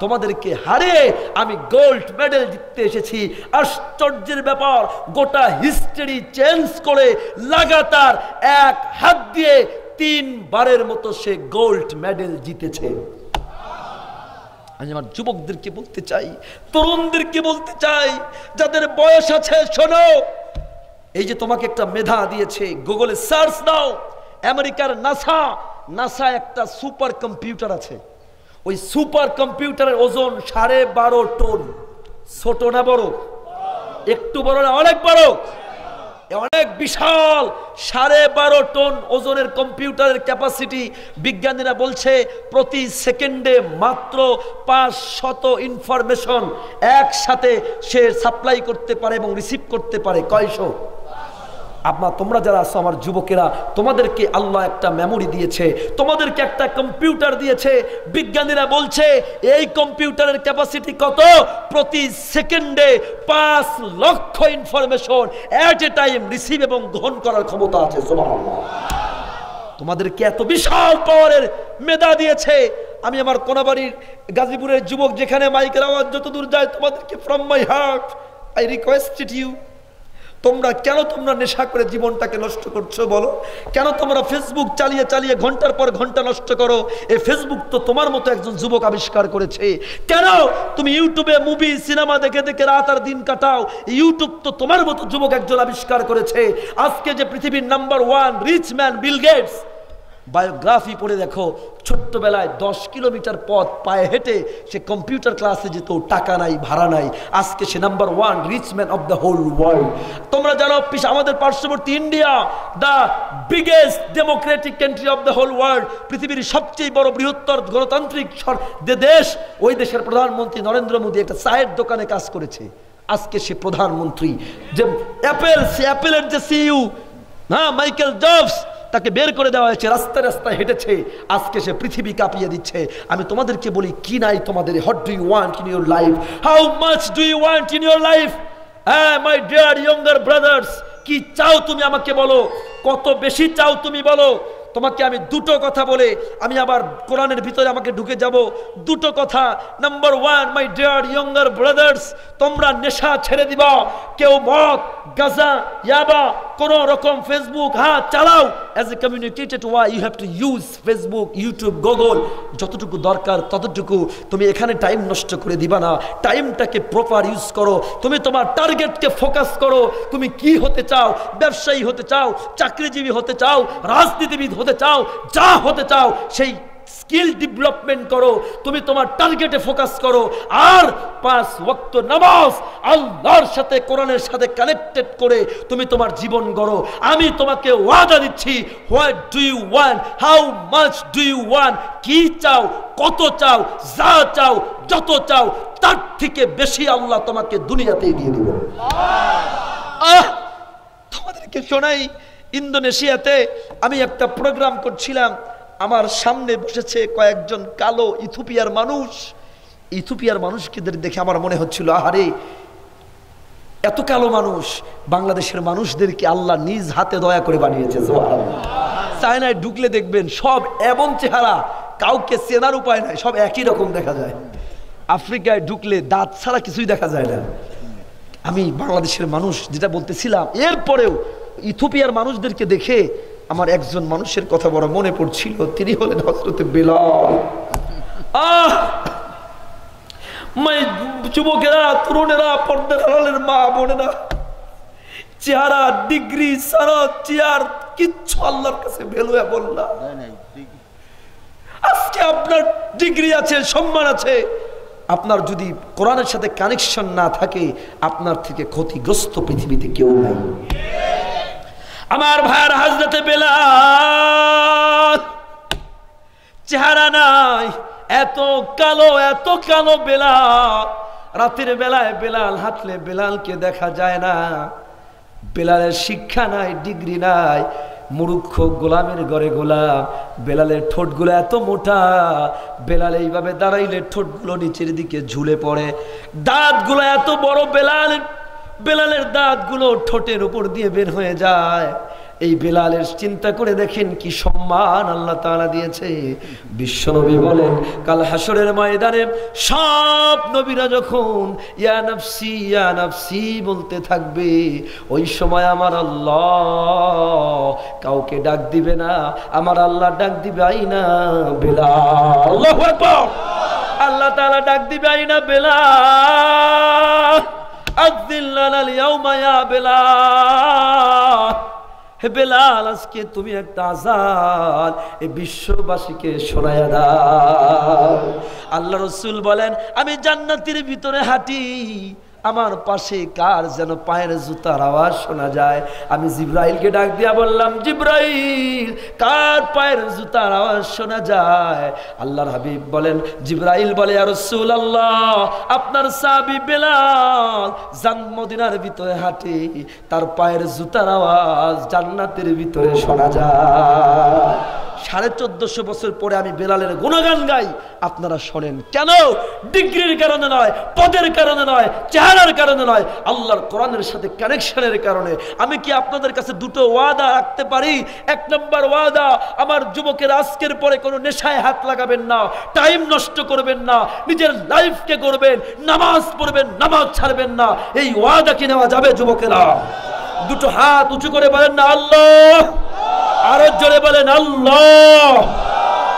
তোমাদেরকে হারিয়ে আমি গোল্ড মেডেল জিততে এসেছি। আশ্চর্যের ব্যাপার, গোটা হিস্ট্রি চেঞ্জ করে লাগাতার এক হাত দিয়ে 3 বারের মতো সে গোল্ড মেডেল জিতেছে। আমি আমার যুবকদেরকে বলতে চাই, তরুণদেরকে বলতে চাই, যাদের বয়স আছে, শোনো, এই যে তোমাকে একটা মেধা দিয়েছে, গুগলে সার্চ দাও, আমেরিকার নাসা একটা সুপার কম্পিউটার আছে। ওই সুপার কম্পিউটারের ওজন 12.5 টন। ছোট না বড়? একটু বড় না অনেক বড়? অনেক বিশাল 12.5 টন ওজনের কম্পিউটারের ক্যাপাসিটি। বিজ্ঞানীরা বলছে প্রতি সেকেন্ডে মাত্র 500 ইনফরমেশন একসাথে সে সাপ্লাই করতে পারে এবং রিসিভ করতে পারে। কয়শো? তোমরা যারা আছো আমার যুবকেরা, তোমাদেরকে আল্লাহ একটা মেমোরি দিয়েছে, তোমাদেরকে একটা কম্পিউটার দিয়েছে। বিজ্ঞানীরা বলছে এই কম্পিউটারের ক্যাপাসিটি কত? প্রতি সেকেন্ডে 5 লক্ষ ইনফরমেশন এট এ টাইম রিসিভ এবং গ্রহণ করার ক্ষমতা আছে। সুবহানাল্লাহ। তোমাদেরকে এত বিশাল পাওয়ারের মেধা দিয়েছে। আমি আমার কোনাবাড়ির গাজীপুরের যুবক, যেখানে মাইকের আওয়াজ যতদূর যায়, তোমাদেরকে from my heart I requested you, তোমরা নেশা করে জীবনটাকে নষ্ট করছো? বলো কেন তোমরা ফেসবুক চালিয়ে চালিয়ে ঘন্টার পর ঘন্টা নষ্ট করো? এই ফেসবুক তো তোমার মতো একজন যুবক আবিষ্কার করেছে। কেন তুমি ইউটিউবে মুভি সিনেমা দেখে দেখে রাত আর দিন কাটাও? ইউটিউব তো তোমার মতো যুবক একজন আবিষ্কার করেছে। আজকে যে পৃথিবীর number 1 rich man Bill Gates, biography পড়ে দেখো, ছোট্টবেলায় 10 কিলোমিটার পথ পায়ে হেঁটে সে কম্পিউটার ক্লাসে যেত, টাকা নাই, ভাড়া নাই। আজকে সে number 1 rich man of the whole world. তোমরা জানো আমাদের পার্শ্ববর্তী India, the biggest democratic country of the whole world, পৃথিবীর সবচেয়ে বড় বৃহত্তর গণতান্ত্রিক দেশ। ওই দেশের প্রধানমন্ত্রী নরেন্দ্র মোদী একটা চায়ের দোকানে কাজ করেছে, আজকে সে প্রধানমন্ত্রী। যে অ্যাপেলের যে সিইও মাইকেল জবস, তাকে বের করে দেওয়া হয়েছে, রাস্তায় রাস্তায় হেঁটেছে, আজকে সে পৃথিবী কাঁপিয়ে দিচ্ছে। আমি তোমাদেরকে বলি, কি নাই তোমাদের? What do you want in your life? How much do you want in your life? হ্যাঁ মাই ডিয়ার ইয়ঙ্গার ব্রাদার্স, কি চাও তুমি আমাকে বলো? কত বেশি চাও তুমি বলো? তোমাকে আমি দুটো কথা বলে আমি আবার কোরআনের ভিতরে আমাকে ঢুকে যাব। দুটো কথা। নাম্বার 1, মাই ডিয়ার ইয়ঙ্গার ব্রাদার্স, তোমরা নেশা ছেড়ে দিবা। কেউ মদ, গাঁজা, ইয়াবা, কোন রকম ফেসবুক চালাও। As a communicated why you have to use Facebook, YouTube, Google, যতটুকু দরকার ততটুকু। তুমি এখানে টাইম নষ্ট করে দিবা না, টাইমটাকে প্রপার ইউজ করো। তুমি তোমার টার্গেটকে ফোকাস করো। তুমি কি হতে চাও? ব্যবসায়ী হতে চাও, চাকরিজীবী হতে চাও, রাজনীতিবিদ হতে চাও, যা হতে চাও সেই স্কিল ডেভেলপমেন্ট করো। তুমি তোমার টার্গেটে ফোকাস করো। আর 5 ওয়াক্ত নামাজ আল্লাহর সাথে, কোরআনের সাথে কানেক্টেড করে তুমি তোমার জীবন গড়ো। আমি তোমাকে ওয়াদা দিচ্ছি, what do you want, how much do you want, কি চাও, কত চাও, যা চাও, যত চাও, তার থেকে বেশি আল্লাহ তোমাকে দুনিয়াতে দিয়ে দিবে। তোমাদেরকে শোনাই, ইন্দোনেশিয়াতে আমি একটা প্রোগ্রাম করছিলাম, আমার সামনে বসেছে কয়েকজন কালো ইথিওপিয়ার মানুষ। ইথিওপিয়ার মানুষকে দেখে আমার মনে হচ্ছিল, আহারে এত কালো মানুষ, বাংলাদেশের মানুষদেরকে আল্লাহ নিজ হাতে দয়া করে বানিয়েছে। চায়নায় ঢুকলে দেখবেন সব এমন চেহারা, কাউকে চেনার উপায় নাই, সব একই রকম দেখা যায়। আফ্রিকায় ঢুকলে দাঁত ছাড়া কিছুই দেখা যায় না। আমি বাংলাদেশের মানুষ যেটা বলতেছিলাম, এরপরেও ইথিওপিয়ার মানুষদেরকে দেখে আমার একজন মানুষের কথা বড় মনে পড়ছিল। তিনি হলেন হযরত বেলাল। যুবকেরা, তরুণেরা, পর্দার আড়ালের মা বোনেরা, চেহারা, ডিগ্রি, সারাত, চেয়ার কিচ্ছু আল্লাহর কাছে ভ্যালুয়া বললাম। আজকে আপনার ডিগ্রি আছে, সম্মান আছে, আপনার যদি কোরআনের সাথে কানেকশন না থাকে, আপনার থেকে ক্ষতিগ্রস্ত পৃথিবীতে কেউ নাই। আমার ভাইয়ের, হযরতে বেলাল চেহারা নাই, এত কালো বেলাল। রাতের বেলায় বেলাল হাঁটলে বেলালকে দেখা যায় না। বেলালের শিক্ষা নাই, ডিগ্রি নাই, মূর্খ গোলামের ঘরে গোলাম। বেলালের ঠোঁটগুলো এত মোটা, বেলাল এইভাবে দাঁড়াইলে ঠোঁটগুলো নিচের দিকে ঝুলে পড়ে। দাঁতগুলো এত বড়, বেলালের দাঁতগুলো ঠোঁটের উপর দিয়ে বের হয়ে যায়। এই বেলালের চিন্তা করে দেখেন কি সম্মান আল্লাহ তাআলা দিয়েছে। বিশ্বনবী বলেন, কাল হাসরের ময়দানে সব নবীরা যখন ইয়া নাফসি ইয়া নাফসি বলতে থাকবে, ওই সময় আমার আল্লাহ কাউকে ডাক দিবে না, আমার আল্লাহ ডাক দিবে আইনা বেলাল। আল্লাহু আকবার। আল্লাহ তাআলা ডাক দিবে আইনা বেলাল, আযিন লানাল ইয়াউমা ইয়া বেলাল। হে বেলাল, আজকে তুমি একটা আযান এই বিশ্ববাসীকে শোনায়া দাও। আল্লাহ রাসূল বলেন, আমি জান্নাতের ভিতরে হাঁটি, আমার পাশে কার যেন পায়ের জুতার আওয়াজ শোনা যায়। আমি জিব্রাইলকে ডাক দিয়া বললাম, জিব্রাইল, কার পায়ের জুতার আওয়াজ শোনা যায়? আল্লাহর হাবিব বলেন, জিব্রাইল বলে, ইয়া রাসূলুল্লাহ, আপনার সাহাবী বেলাল মদিনার ভিতরে হাঁটে, তার পায়ের জুতার আওয়াজ জান্নাতের ভিতরে শোনা যায়। 1450 বছর পরে আমি বেলালের গুণগান গাই, আপনারা শোনেন। কেন? ডিগ্রির কারণে নয়, পদের কারণে নয়, চেহারার কারণে নয়, আল্লাহর কোরআনের সাথে কানেকশনের কারণে। আমি কি আপনাদের কাছে দুটো ওয়াদা রাখতে পারি? 1 নম্বর ওয়াদা, আমার যুবকের আজকের পরে কোনো নেশায় হাত লাগাবেন না, টাইম নষ্ট করবেন না, নিজের লাইফকে করবেন, নামাজ পড়বেন, নামাজ ছাড়বেন না। এই ওয়াদা কি নেওয়া যাবে যুবকেরা? দুটো হাত উঁচু করে বলেন না আল্লাহ, আরো জোরে বলেন আল্লাহ।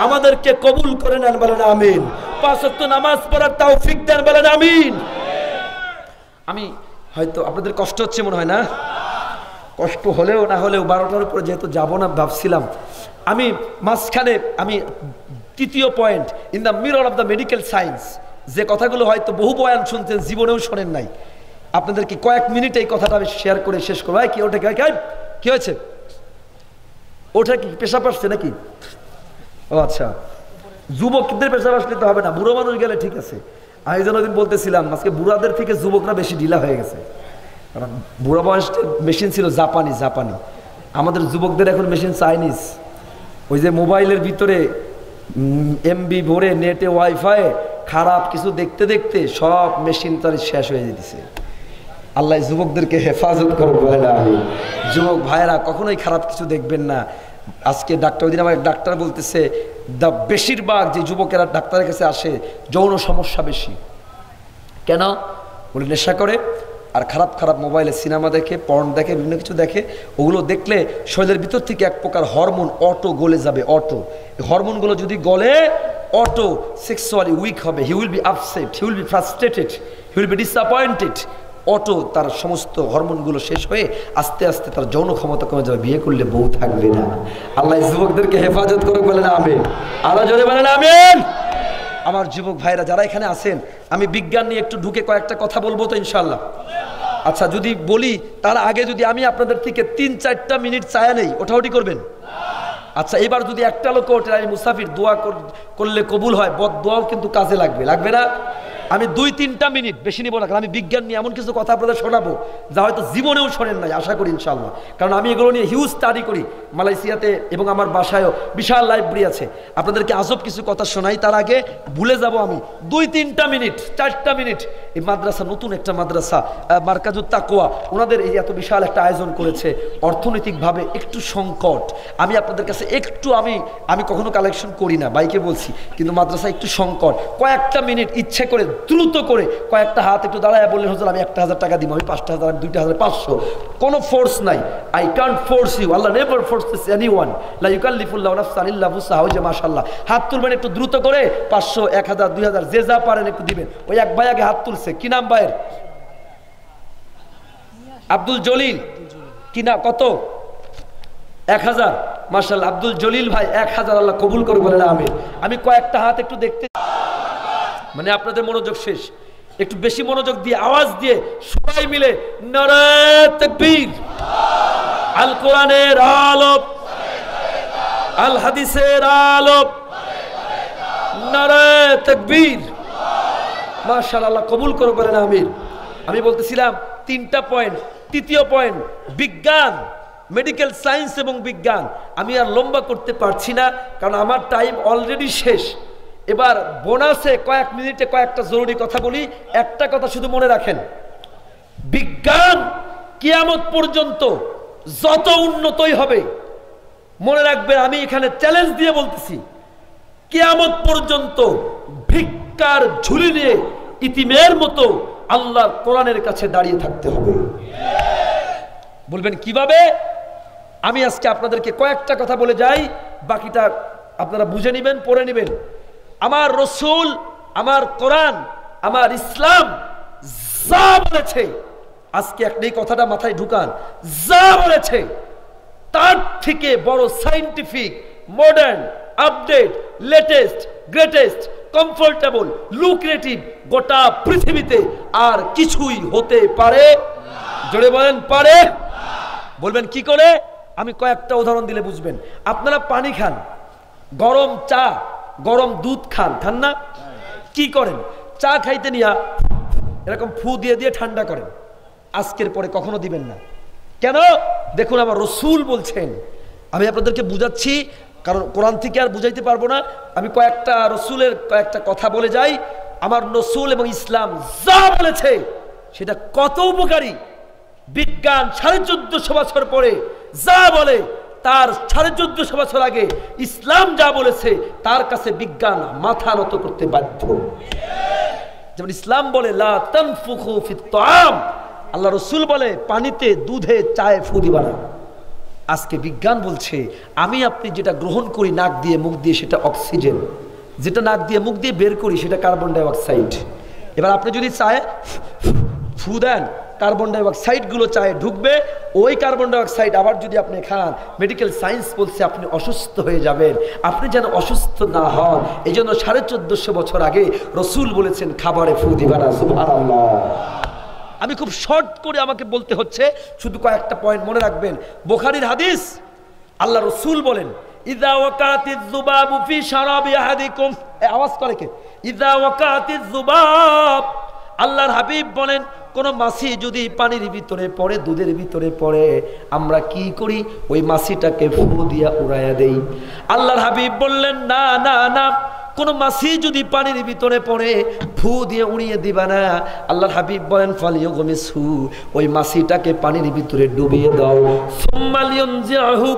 আমাদেরকে কবুল করে নেন, বলেন আমিন। 5 ওয়াক্ত নামাজ পড়ার তৌফিক দেন, বলেন আমিন। আমি হয়তো আপনাদের কষ্ট হচ্ছে মনে হয় না? কষ্ট হলেও না হলেও 12টার উপরে যেহেতু যাব না ভাবছিলাম, আমি মাঝখানে আমি তৃতীয় point, in the mirror of the medical science, যে কথাগুলো হয়তো বহু বয়ান শুনছেন, জীবনেও শোনেন নাই, আপনাদেরকে কয়েক মিনিটে এই কথাটা আমি শেয়ার করে শেষ করবো। কি ওটা কি হয়েছে? ওটা কি পেশাব আসছে নাকি? ও আচ্ছা, যুবকদের পেশাব আসলে তো হবে না, বুড়ো মানুষ গেলে ঠিক আছে। আমি যেদিন বলতেছিলাম, আজকে বুড়াদের থেকে যুবকরা বেশি ঢিলা হয়ে গেছে, কারণ বুড়া বয়সের মেশিন ছিল জাপানি, আমাদের যুবকদের এখন মেশিন চাইনিজ। ওই যে মোবাইলের ভিতরে এমবি ভরে, নেটে ওয়াইফাই, খারাপ কিছু দেখতে দেখতে সব মেশিন তার শেষ হয়ে যেতেছে। আল্লাহ যুবকদেরকে হেফাজত করবো। যুবক ভাইরা কখনোই খারাপ কিছু দেখবেন না। আজকে ডাক্তার, ওই দিন আমার ডাক্তার বলতেছে, বেশিরভাগ যে যুবকেরা ডাক্তারের কাছে আসে, যৌন সমস্যা বেশি। কেন? বলে নেশা করে আর খারাপ খারাপ মোবাইলে সিনেমা দেখে, পর্ন দেখে, বিভিন্ন কিছু দেখে। ওগুলো দেখলে শরীরের ভিতর থেকে এক প্রকার হরমোন অটো গলে যাবে। অটো হরমোনগুলো যদি গলে, অটো সেক্সুয়ালি উইক হবে। He will be upset, he will be frustrated, he will be disappointed. Auto তার সমস্ত হরমোনগুলো শেষ হয়ে আস্তে আস্তে তার যৌন ক্ষমতা কমে যাবে, বিয়ে করলে বউ থাকবে না। আল্লাহ যুবকদেরকে হেফাজত করে, বলেন আমিন। আল্লাহ জোরে বলেন আমিন। আমার যুবক ভাইরা যারা এখানে আছেন, আমি বিজ্ঞান নিয়ে একটু ঢুকে কয়েকটা কথা বলবো তো ইনশাআল্লাহ। আচ্ছা, যদি বলি তার আগে যদি আমি আপনাদের থেকে 3-4টা মিনিট চায়া নেই, ওঠাউটি করবেন? আচ্ছা, এবার যদি একটা লোক ওঠে, আমি মুসাফির, দোয়া করলে কবুল হয়, বদ দোয়াও কিন্তু কাজে লাগবে, লাগবে না? আমি 2-3টা মিনিট বেশি নিব না, কারণ আমি বিজ্ঞান নিয়ে এমন কিছু কথা আপনাদের শোনাবো যা হয়তো জীবনেও শোনেন নাই, আশা করি ইনশাআল্লাহ। কারণ আমি এগুলো নিয়ে হিউজ স্টাডি করি মালয়েশিয়াতে, এবং আমার বাসায়ও বিশাল লাইব্রেরি আছে। আপনাদেরকে আজব কিছু কথা শোনাই, তার আগে ভুলে যাব আমি 2-3টা মিনিট, 4টা মিনিট। এই মাদ্রাসা, নতুন একটা মাদ্রাসা, মার্কাজুত তাকওয়া, ওনাদের এই এত বিশাল একটা আয়োজন করেছে। অর্থনৈতিকভাবে একটু সংকট, আমি আপনাদের কাছে একটু, আমি কখনো কালেকশন করি না, বাইকে বলছি, কিন্তু মাদ্রাসা একটু সংকট। কয়েকটা মিনিট ইচ্ছে করে, দ্রুত করে কয়েকটা হাত একটু দাঁড়ায় বললেন, হুজুর আমি 1000 টাকা দিব, আমি 5000, আমি 2500, কোনো ফোর্স নাই। I can't force you, Allah never forces anyone, লা ইউকাল্লিফুল্লাহু নাফসান ইল্লা উসআহা। ওই যে মাশাআল্লাহ, হাত তুলবেন একটু দ্রুত করে, 500, 1000, 2000, যে যা পারেন একটু দিবেন। ওই এক ভাই আগে হাত তুলছে, কি নাম ভাইয়ের? আব্দুল জলিল। কি না, কত? 1000। মাশাআল্লাহ, আব্দুল জলিল ভাই 1000, আল্লাহ কবুল করে, বলেন আমিন। আমি কয়েকটা হাত একটু দেখতে, মানে আপনাদের মনোযোগ শেষ, একটু বেশি মনোযোগ দিয়ে আওয়াজ দিয়ে সবাই মিলে নারে তাকবীর। আল কোরআনের আলো, আল হাদিসের আলো, নারে তাকবীর। মাশাআল্লাহ, আল্লাহ কবুল করে, বলেন আমিন। আমি বলতেছিলাম 3টা পয়েন্ট। তৃতীয় পয়েন্ট, বিজ্ঞান, মেডিকেল সায়েন্স এবং বিজ্ঞান। আমি আর লম্বা করতে পারছি না, কারণ আমার টাইম অলরেডি শেষ। এবার বোনাসে কয়েক মিনিটে কয়েকটা জরুরি কথা বলি। একটা কথা শুধু মনে রাখেন, বিজ্ঞান কিয়ামত পর্যন্ত যত উন্নতই হবে, মনে রাখবেন, আমি এখানে চ্যালেঞ্জ দিয়ে বলতেছি, কিয়ামত পর্যন্ত ভিক্ষার ঝুলি নিয়ে ইতিমের মতো আল্লাহর কোরআনের কাছে দাঁড়িয়ে থাকতে হবে। বলবেন কিভাবে? আমি আজকে আপনাদেরকে কয়েকটা কথা বলে যাই, বাকিটা আপনারা বুঝে নেবেন, পড়ে নেবেন। আমার রসুল, আমার কোরআন, আমার ইসলাম যা বলেছে, আজকে এই কথাটা মাথায় ঢুকান, যা বলেছে তার থেকে বড় scientific, modern, update, latest, greatest comfortable, lucrative গোটা পৃথিবীতে আর কিছুই হতে পারে। জোরে বলেন পারে। বলবেন কি করে? আমি কয়েকটা উদাহরণ দিলে বুঝবেন। আপনারা পানি খান, গরম চা, গরম দুধ খান, খান না? কি করেন? চা খাইতে নিয়া এরকম ফু দিয়ে দিয়ে ঠান্ডা করেন। আজকের পরে কখনো দিবেন না। কেন? দেখুন আমার রসুল বলছেন। আমি আপনাদেরকে বুঝাচ্ছি, কারণ কোরআন থেকে আর বুঝাইতে পারবো না। আমি কয়েকটা রসুলের কয়েকটা কথা বলে যাই। আমার রসুল এবং ইসলাম যা বলেছে সেটা কত উপকারী। বিজ্ঞান 1450 বছর পরে যা বলে, তার 1450 বছর আগে ইসলাম যা বলেছে তার কাছে বিজ্ঞান মাথা নত করতে বাধ্য। যেমন ইসলাম বলে লা তানফুখু ফিত তাআম, আল্লাহ রসুল বলে পানিতে, দুধে, চায়ে ফু দিবা না। আজকে বিজ্ঞান বলছে আমি আপনি যেটা গ্রহণ করি নাক দিয়ে মুখ দিয়ে সেটা অক্সিজেন, যেটা নাক দিয়ে মুখ দিয়ে বের করি সেটা কার্বন ডাই অক্সাইড। এবার আপনি যদি চায়ে ফু দেন, কার্বন ডাই অক্সাইড গুলো চায়ে ঢুকবে, ওই কার্বন ডাই অক্সাইড আবার যদি আপনি খান, মেডিকেল সায়েন্স বলছে আপনি অসুস্থ হয়ে যাবেন। আপনি যেন অসুস্থ না হন এই জন্য 1450 বছর আগে রসুল বলেছেন খাবারে ফু দিবা না। সুবহানাল্লাহ। আমি খুব শর্ট করে আমাকে বলতে হচ্ছে, শুধু কয়েকটা পয়েন্ট মনে রাখবেন। বুখারীর হাদিস, আল্লাহ রসুল বলেন ইযা ওয়াকাতিয যুবাবু ফি শারাবি আহাদিকুম, আওয়াজ করে কে? ইযা ওয়াকাতিয যুবাব, আল্লাহর হাবিব বলেন কোন মাছি যদি পানির ভিতরে পড়ে, দুধের ভিতরে পড়ে, আমরা কি করি? ওই মাছিটাকে ফু দিয়া উড়াইয়া দেই। আল্লাহর হাবিব বললেন না না না, কোন মাছি যদি পানির ভিতরে পড়ে ফু দিয়ে উড়িয়ে দিবা না। আল্লাহর হাবিব বলেন ফালিয়ুগমিসহু, ওই মাছিটাকে পানির ভিতরে ডুবিয়ে দাও। সুম্মা লিয়ুনজিহু,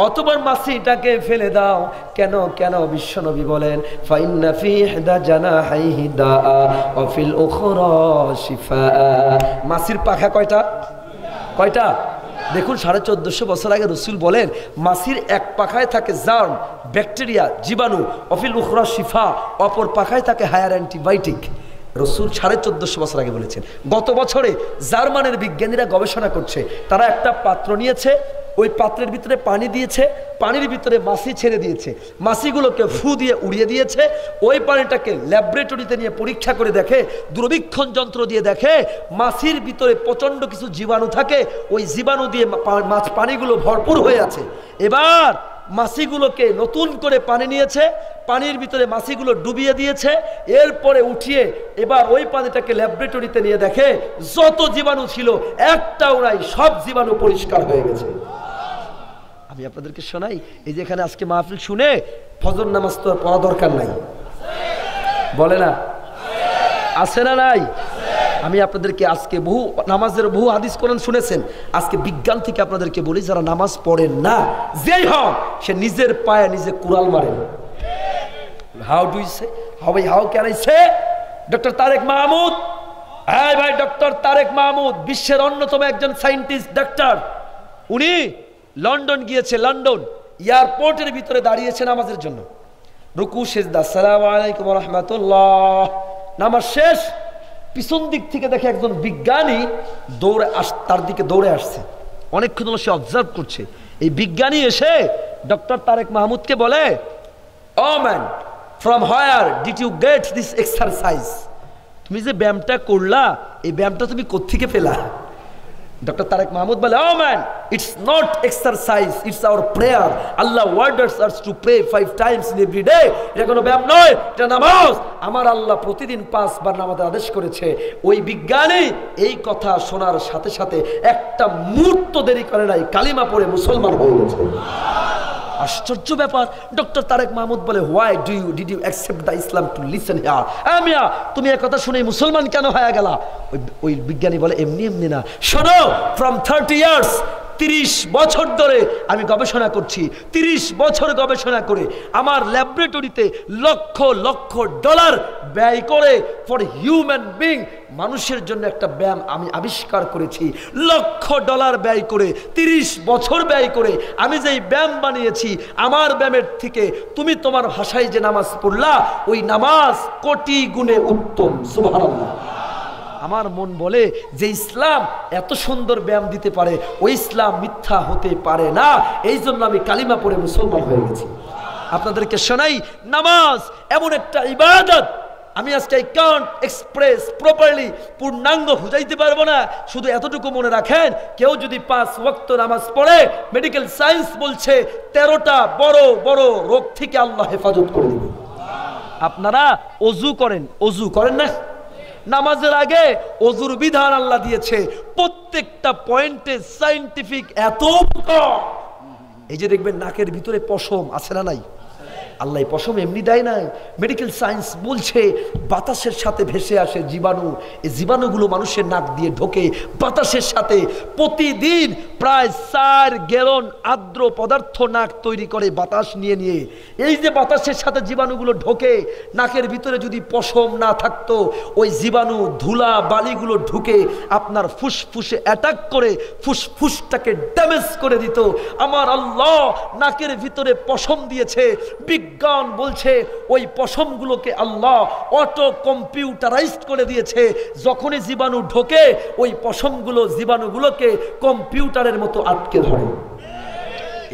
অতবার মাছিটাকে ফেলে দাও। কেন? কেন? বিশ্বনবী বলেন ফাইন্না ফি ইহদা জানাহাইহি দাআ ওয়া ফিল উখরা শিফাআ। মাছির পাখা কয়টা? কয়টা? দেখুন 1450 বছর আগে রসুল বলেন মাছির এক পাখায় থাকে জার্ম, ব্যাকটেরিয়া, জীবাণু, অফিল উখরা শিফা, অপর পাখায় থাকে হায়ার অ্যান্টিবায়োটিক। রসুল 1450 বছর আগে বলেছেন। গত বছরে জার্মানের বিজ্ঞানীরা গবেষণা করছে। তারা একটা পাত্র নিয়েছে, ওই পাত্রের ভিতরে পানি দিয়েছে, পানির ভিতরে মাছি ছেড়ে দিয়েছে, মাছিগুলোকে ফু দিয়ে উড়িয়ে দিয়েছে। ওই পানিটাকে ল্যাবরেটরিতে নিয়ে পরীক্ষা করে দেখে, দূরবীক্ষণ যন্ত্র দিয়ে দেখে মাছির ভিতরে প্রচণ্ড কিছু জীবাণু থাকে, ওই জীবাণু দিয়ে মাছ পানিগুলো ভরপুর হয়ে আছে। এবার মাছিগুলোকে নতুন করে পানি নিয়েছে, পানির ভিতরে মাছিগুলো ডুবিয়ে দিয়েছে, এরপরে উঠিয়ে এবার ওই পানিটাকে ল্যাবরেটরিতে নিয়ে দেখে যত জীবাণু ছিল একটাও নাই, সব জীবাণু পরিষ্কার হয়ে গেছে। আমি আপনাদেরকে শোনাই, এই যে এখানে আজকে মাহফিল শুনে ফজর নামাজ তো পড়া দরকার নাই, বলে না? আছে না নাই? আমি আপনাদেরকে আজকে বহু নামাজের বহু হাদিস কোরআন শুনেছেন। আজকে বিজ্ঞান থেকে আপনাদেরকে বলি, যারা নামাজ পড়েন না, যেই হন, সে নিজের পায়ে নিজে কুড়াল মারেন। How do you say? How can I say? Doctor Tarek Mahmud, হ্যাঁ ভাই, ডক্টর তারেক মাহমুদ বিশ্বের অন্যতম একজন সায়েন্টিস্ট ডাক্তার। উনি লন্ডন গিয়েছে, লন্ডন এয়ারপোর্টের ভিতরে দাঁড়িয়েছে নামাজের জন্য। রুকু সেজদা, আসসালামু আলাইকুম ওয়া রাহমাতুল্লাহ, নামাজ শেষ। পিছন দিক থেকে দেখে একজন বিজ্ঞানী তার দিকে দৌড়ে আসছে। অনেকক্ষণ সে অবজার্ভ করছে। এই বিজ্ঞানী এসে ডক্টর তারেক মাহমুদকে বলে, oh man, from where did you get this exercise? তুমি যে ব্যায়ামটা করলা, এই ব্যায়ামটা তুমি কোত্থেকে পেলা? ডক্টর তারেক মাহমুদ বলে, oh man, it's not exercise, it's our prayer. Allah orders us to pray 5 times in every day. এটা কোনো ব্যায়াম নয়, এটা নামাজ। আমার আল্লাহ প্রতিদিন 5 বার নামাজের আদেশ করেছে। ওই বিজ্ঞানী এই কথা শোনার সাথে সাথে একটা মুহূর্ত দেরি করে নাই, কালিমা পড়ে মুসলমান হয়ে গেছে। আশ্চর্য ব্যাপার। ডক্টর তারেক মাহমুদ বলে, why did you accept the Islam to listen here? মিয়া, তুমি এই কথা শুনে মুসলমান কেন হয়ে গেলা? ওই বিজ্ঞানী বলে, এমনি এমনি না, শোনো, ফ্রম 30 ইয়ার্স, 30 বছর ধরে আমি গবেষণা করছি। 30 বছর গবেষণা করে আমার ল্যাবরেটরিতে লক্ষ লক্ষ ডলার ব্যয় করে ফর হিউম্যান বিং, মানুষের জন্য একটা ব্যায়াম আমি আবিষ্কার করেছি। লক্ষ ডলার ব্যয় করে, 30 বছর ব্যয় করে আমি যেই ব্যায়াম বানিয়েছি, আমার ব্যায়ামের থেকে তুমি তোমার ভাষায় যে নামাজ পড়লা, ওই নামাজ কোটি গুণে উত্তম। সুবহানাল্লাহ। আমার মন বলে যে ইসলাম এত সুন্দর ব্যায়াম দিতে পারে, ওই ইসলাম মিথ্যা হতে পারে না। এই জন্য আমি কালিমা পড়ে মুসলমান হয়ে গেছি। আপনাদেরকে শোনাই, নামাজ এমন একটা ইবাদত, আমি আজকে আই কান্ট এক্সপ্রেস প্রপারলি, পূর্ণাঙ্গ বুঝাইতে পারবো না। শুধু এতটুকু মনে রাখেন, কেউ যদি 5 ওয়াক্ত নামাজ পড়ে, মেডিকেল সায়েন্স বলছে 13টা বড় বড় রোগ থেকে আল্লাহ হেফাজত করে দিবে। আপনারা ওযু করেন না? নামাজের আগে ওযুর বিধান আল্লাহ দিয়েছে, প্রত্যেকটা পয়েন্টে সায়েন্টিফিক এত উপকার। এই যে দেখবেন নাকের ভিতরে পশম আছে না নাই, আল্লাহ পশম এমনি দেয় নাই, মেডিকেল সায়েন্স বলছে বাতাসের সাথে ভেসে আসে জীবাণু, এই জীবাণুগুলো মানুষের নাক দিয়ে ঢোকে বাতাসের সাথে। প্রতিদিন প্রায় 4 গ্যালন আর্দ্র পদার্থ নাক তৈরি করে বাতাস নিয়ে নিয়ে। এই যে বাতাসের সাথে জীবাণুগুলো ঢোকে, নাকের ভিতরে যদি পশম না থাকতো, ওই জীবাণু ধুলা বালিগুলো ঢুকে আপনার ফুসফুসে অ্যাটাক করে ফুসফুসটাকে ড্যামেজ করে দিত। আমার আল্লাহ নাকের ভিতরে পশম দিয়েছে, বিজ্ঞান বলছে ওই পশমগুলোকে আল্লাহ অটো কম্পিউটারাইজড করে দিয়েছে। যখনই জীবাণু ঢোকে, ওই পশমগুলো জীবাণুগুলোকে কম্পিউটারের মতো আটকে ধরে।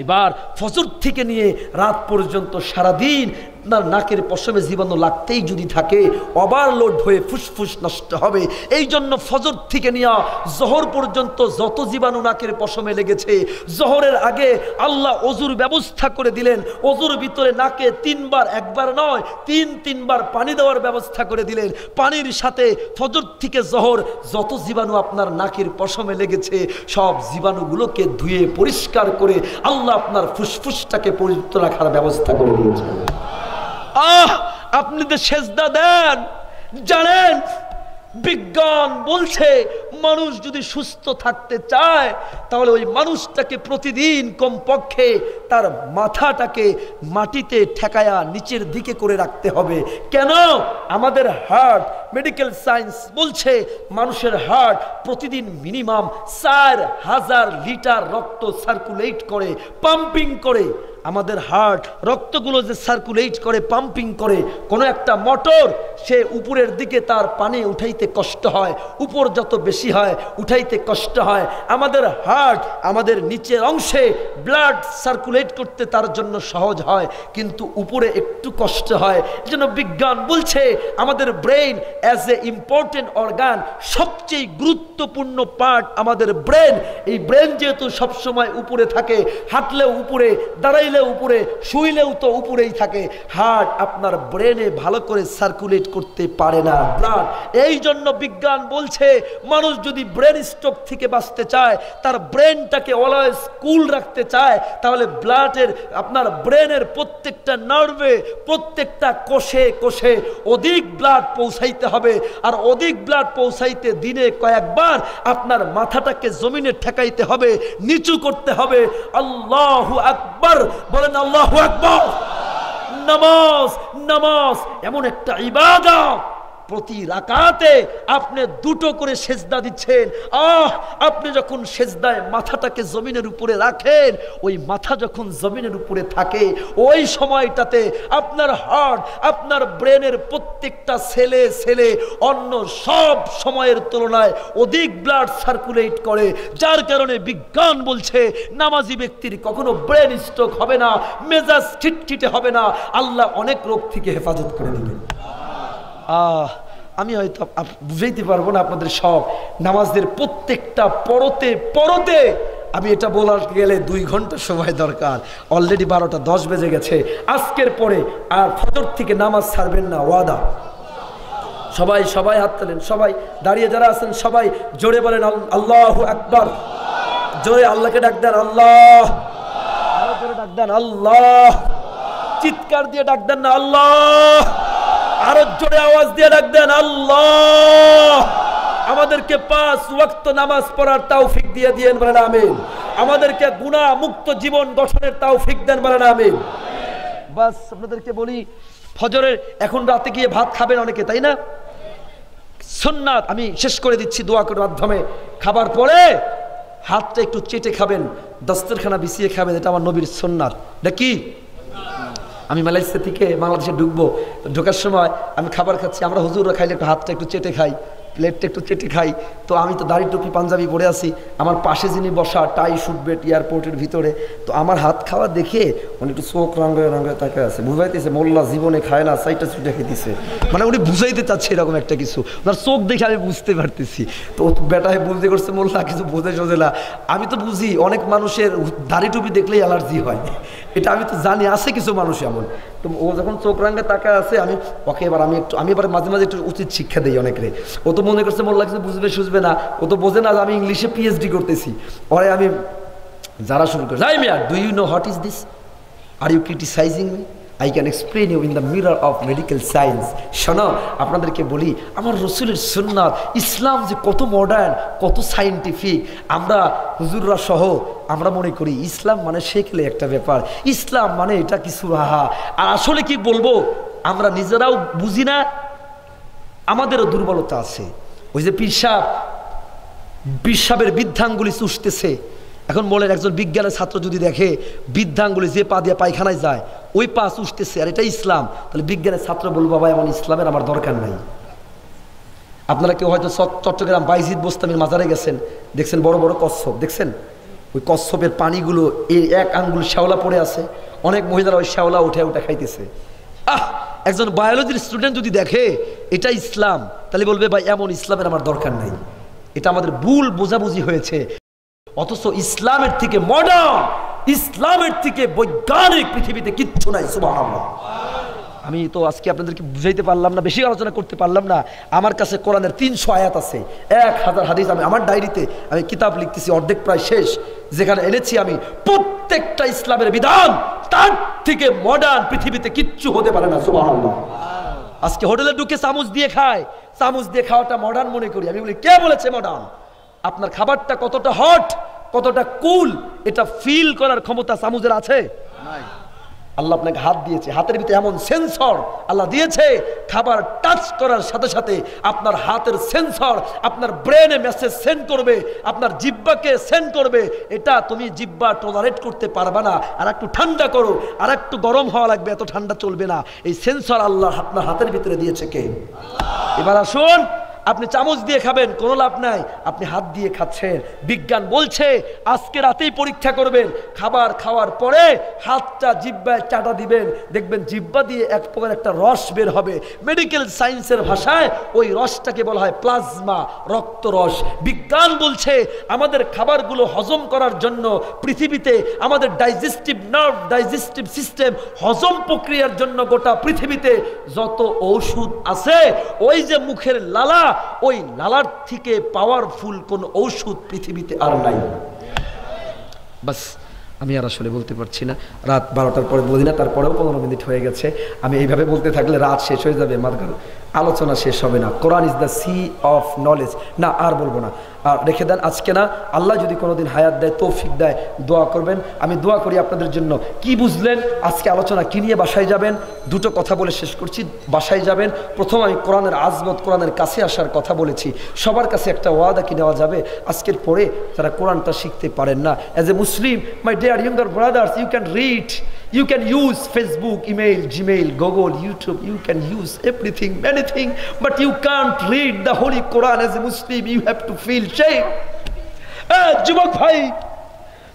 এবার ফজর থেকে নিয়ে রাত পর্যন্ত সারাদিন আপনার নাকের পশমে জীবাণু লাগতেই যদি থাকে, ওভারলোড হয়ে ফুসফুস নষ্ট হবে। এই জন্য ফজর থেকে নিয়ে জোহর পর্যন্ত যত জীবাণু নাকের পশমে লেগেছে, জোহরের আগে আল্লাহ ওযুর ব্যবস্থা করে দিলেন। ওযুর ভিতরে নাকে 3 বার, একবার নয় 3 বার পানি দেওয়ার ব্যবস্থা করে দিলেন। পানির সাথে ফজর থেকে জোহর যত জীবাণু আপনার নাকের পশমে লেগেছে, সব জীবাণুগুলোকে ধুয়ে পরিষ্কার করে আল্লাহ আপনার ফুসফুসটাকে পবিত্র রাখার ব্যবস্থা করে দিয়েছেন। আপনি তো সেজদা দেন, জানেন বিজ্ঞান বলছে মানুষ যদি সুস্থ থাকতে চায়, তাহলে ওই মানুষটাকে প্রতিদিন কমপক্ষে তার মাথাটাকে মাটিতে ঠেকায়া নিচের দিকে করে রাখতে হবে। কেন? আমাদের হার্ট, মেডিকেল সায়েন্স বলছে মানুষের হার্ট প্রতিদিন মিনিমাম 4000 লিটার রক্ত সার্কুলেট করে, পাম্পিং করে। আমাদের হার্ট রক্তগুলো যে সার্কুলেট করে, পাম্পিং করে, কোনো একটা মোটর সে উপরের দিকে তার পানি উঠাইতে কষ্ট হয়, উপর যত বেশি হয় উঠাইতে কষ্ট হয়। আমাদের হার্ট আমাদের নিচের অংশে ব্লাড সার্কুলেট করতে তার জন্য সহজ হয়, কিন্তু উপরে একটু কষ্ট হয়। যেন বিজ্ঞান বলছে আমাদের brain as a important organ, সবচেয়ে গুরুত্বপূর্ণ পার্ট আমাদের ব্রেন। এই ব্রেন যেহেতু সবসময় উপরে থাকে, হাঁটলেও উপরে, দাঁড়াইলেও উপরে, শুইলেও তো উপরেই থাকে, হার্ট আপনার ব্রেনে ভালো করে সার্কুলেট করতে পারে না ব্লাড। এই জন্য বিজ্ঞান বলছে মানুষ যদি ব্রেন স্ট্রোক থেকে বাঁচতে চায়, তার ব্রেনটাকে অলওয়েজ কুল রাখতে চায়, তাহলে ব্লাডের আপনার ব্রেনের প্রত্যেকটা নার্ভে, প্রত্যেকটা কোষে কোষে অধিক ব্লাড পৌঁছাইতে হবে। আর অধিক ব্লাড পৌঁছাইতে দিনে কয়েকবার আপনার মাথাটাকে জমিনে ঠেকাইতে হবে, নিচু করতে হবে। আল্লাহু আকবার বলেন, আল্লাহু আকবার। নামাজ, নামাজ এমন একটা ইবাদত, প্রতি রাকাতে আপনি 2টো করে সেজদা দিচ্ছেন। আপনি যখন সেজদায় মাথাটাকে জমিনের উপরে রাখেন, ওই মাথা যখন জমিনের উপরে থাকে, ওই সময়টাতে আপনার হার্ট, আপনার ব্রেনের প্রত্যেকটা সেলে সেলে অন্য সব সময়ের তুলনায় অধিক ব্লাড সার্কুলেট করে, যার কারণে বিজ্ঞান বলছে নামাজি ব্যক্তির কখনো ব্রেন স্ট্রোক হবে না, মেজাজ খিটখিটে হবে না, আল্লাহ অনেক রোগ থেকে হেফাজত করে দিবেন। আমি হয়তো বুঝাইতে পারবো না আপনাদের সব নামাজের প্রত্যেকটা পরতে পরতে। আমি এটা বলার গেলে 2 ঘন্টা সময় দরকার। অলরেডি 12টা 10 বেজে গেছে। আজকের পরে আর ফজর থেকে নামাজ ছাড়বেন না, ওয়াদা। সবাই সবাই হাত তোলেন, সবাই দাঁড়িয়ে যারা আছেন সবাই জোরে বলেন আল্লাহু আকবার। জোরে আল্লাহকে ডাক দেন আল্লাহ, আরো জোরে ডাক দেন আল্লাহ, চিৎকার দিয়ে ডাক দেন না আল্লাহ, আরো জোরে আওয়াজ দিয়ে ডাক দেন আল্লাহ। আমাদেরকে 5 ওয়াক্ত নামাজ পড়ার তৌফিক দিয়ে দিয়েন, বলেন আমিন। আমাদেরকে গুনাহ মুক্ত জীবন গঠনের তৌফিক দেন, বলেন আমিন। বাস আপনাদেরকে বলি, ফজরের এখন রাতে গিয়ে ভাত খাবেন অনেকে, তাই না? সুন্নাত আমি শেষ করে দিচ্ছি দোয়া করার মাধ্যমে। খাবার পরে হাতটা একটু চেটে খাবেন, দস্তরখানা বিছিয়ে খাবেন, এটা আমার নবীর সুন্নাত। এটা কি? আমি মালয়েশিয়া থেকে বাংলাদেশে ঢুকবো, ঢোকার সময় আমি খাবার খাচ্ছি, আমরা হুজুররা খাইলে একটু হাতটা একটু চেটে খাই, প্লেটটা একটু চেটে খাই। তো আমি তো দাড়ি টুপি পাঞ্জাবি পরে আছি, আমার পাশে যিনি বসা টাই শুটবেট এয়ারপোর্টের ভিতরে, তো আমার হাত খাওয়া দেখে উনি একটু চোখ রাঙ্গায় রাঙ্গায় তাকে আছে, বুঝাইতেছে মোল্লা জীবনে খায় না, সাইটা ছুটে খেতেছে, মানে উনি বুঝাইতে চাচ্ছে এরকম একটা কিছু, ওনার চোখ দেখে আমি বুঝতে পারতেছি। তো বেটায় বুঝতে করছে মোল্লা কিছু বোঝে সোঝে না। আমি তো বুঝি অনেক মানুষের দাড়ি টুপি দেখলেই অ্যালার্জি হয়, এটা আমি তো জানি, আছে কিছু মানুষ এমন। তো ও যখন চোখ রাঙ্গে তাকা আছে, আমি ওকে এবার আমি এবার মাঝে মাঝে একটু উচিত শিক্ষা দিই অনেক রে। ও তো মনে করছে মোল্লা কিছু বুঝবে সুঝবে না, ও তো বোঝে না যে আমি ইংলিশে পিএইচডি করতেছি। ওরে আমি যারা শুরু করে, যাই মিয়া, do you know what is this, are you criticising me, I can explain you in the mirror of medical science. শোনো, আপনাদেরকে বলি আমার রসুলের সুন্নাত ইসলাম যে কত মডার্ন, কত সায়েন্টিফিক। আমরা হুজুররা সহ আমরা মনে করি ইসলাম মানে শেখলে একটা ব্যাপার, ইসলাম মানে এটা কিছু আহা। আর আসলে কি বলবো, আমরা নিজেরাও বুঝি না, আমাদেরও দুর্বলতা আছে। ওই যে পীর সাহেবের বৃদ্ধাঙ্গুলি চুষতেছে, এখন বলেন একজন বিজ্ঞানের ছাত্র যদি দেখে বৃদ্ধাঙ্গুলি যে পা দিয়ে পায়খানায় যায় ওই পা চুষতেছে আর এটা ইসলাম, তাহলে বিজ্ঞানের ছাত্র বলবো বাবা এমন ইসলামের আমার দরকার নাই। আপনারা কেউ হয়তো চট্টগ্রাম বাইজিদ বোস্তামির মাজারে গেছেন, দেখছেন বড় বড় কচ্ছপ, দেখছেন ওই কচ্ছপের পানিগুলো এই এক আঙ্গুল শ্যাওলা পড়ে আছে, অনেক মহিলারা ওই শ্যাওলা উঠে উঠে খাইতেছে। একজন বায়োলজির স্টুডেন্ট যদি দেখে এটা ইসলাম, তাহলে বলবে ভাই এমন ইসলামের আমার দরকার নাই। এটা আমাদের ভুল বোঝাবুঝি হয়েছে। অথচ ইসলামের থেকে মডার্ন, ইসলামের থেকে বৈজ্ঞানিক পৃথিবীতে কিচ্ছু নাই। সুবহানাল্লাহ। আমি তো আজকে আপনাদেরকে বুঝাইতে পারলাম না, বেশি আলোচনা করতে পারলাম না। আমার কাছে কোরআনের 300 আয়াত আছে, 1000 হাদিস। আমি আমার ডায়েরিতে আমি কিতাব লিখতেছি, অর্ধেক প্রায় শেষ, যেখানে এনেছি আমি প্রত্যেকটা ইসলামের বিধান তার থেকে মডার্ন পৃথিবীতে কিচ্ছু হতে পারে না। সুবহানাল্লাহ। আজকে হোটেলে ঢুকে চামচ দিয়ে খায়, চামচ দিয়ে খাওয়াটা মডার্ন মনে করি। আমি বলি কে বলেছে মডার্ন? আপনার খাবারটা কতটা হট, কতটা কুল, এটা ফিল করার ক্ষমতা চামচের আছে? আল্লাহ আপনাকে হাত দিয়েছে, হাতের ভিতরে এমন সেন্সর আল্লাহ দিয়েছে, খাবার টাচ করার সাথে সাথে আপনার হাতের সেন্সর আপনার ব্রেনে মেসেজ সেন্ড করবে, আপনার জিহ্বাকে সেন্ড করবে। এটা তুমি জিহ্বা টলারেট করতে পারবে না, আর একটু ঠান্ডা করো, আর একটু গরম হওয়া লাগবে, এত ঠান্ডা চলবে না। এই সেন্সর আল্লাহ আপনার হাতের ভিতরে দিয়েছে কে? এবার আসুন, আপনি চামচ দিয়ে খাবেন কোনো লাভ নাই, আপনি হাত দিয়ে খাচ্ছেন। বিজ্ঞান বলছে আজকে রাতেই পরীক্ষা করবেন, খাবার খাওয়ার পরে হাতটা জিহ্বায় চাটা দিবেন, দেখবেন জিহ্বা দিয়ে এক প্রকার একটা রস বের হবে। মেডিকেল সায়েন্সের ভাষায় ওই রসটাকে বলা হয় প্লাজমা, রক্তরস। বিজ্ঞান বলছে আমাদের খাবারগুলো হজম করার জন্য পৃথিবীতে আমাদের ডাইজেস্টিভ নার্ভ, ডাইজেস্টিভ সিস্টেম, হজম প্রক্রিয়ার জন্য গোটা পৃথিবীতে যত ঔষধ আছে, ওই যে মুখের লালা, ওই লালার থেকে পাওয়ারফুল কোন ঔষধ পৃথিবীতে আর নাই। বাস, আমি আর আসলে বলতে পারছি না, রাত 12টার পরে বলি না, তারপরেও 15 মিনিট হয়ে গেছে। আমি এইভাবে বলতে থাকলে রাত শেষ হয়ে যাবে, মার্কাল আলোচনা শেষ হবে না। Quran is the sea of knowledge. না, আর বলবো না, আর রেখে দেন আজকে না। আল্লাহ যদি কোনোদিন হায়াত দেয়, তৌফিক দেয়, দোয়া করবেন। আমি দোয়া করি আপনাদের জন্য। কি বুঝলেন আজকে আলোচনা, কি নিয়ে বাসায় যাবেন? দুটো কথা বলে শেষ করছি। বাসায় যাবেন, প্রথম আমি কোরআনের আজমত, কোরআনের কাছে আসার কথা বলেছি। সবার কাছে একটা ওয়াদা কি নেওয়া যাবে আজকের পরে যারা কোরআনটা শিখতে পারেন না? As a Muslim, my dear younger brothers, you can read, you can use Facebook, email, Gmail, Google, YouTube, you can use everything, many things, but you can't read the Holy Quran. As a Muslim, you have to feel shame. যুবক ভাই,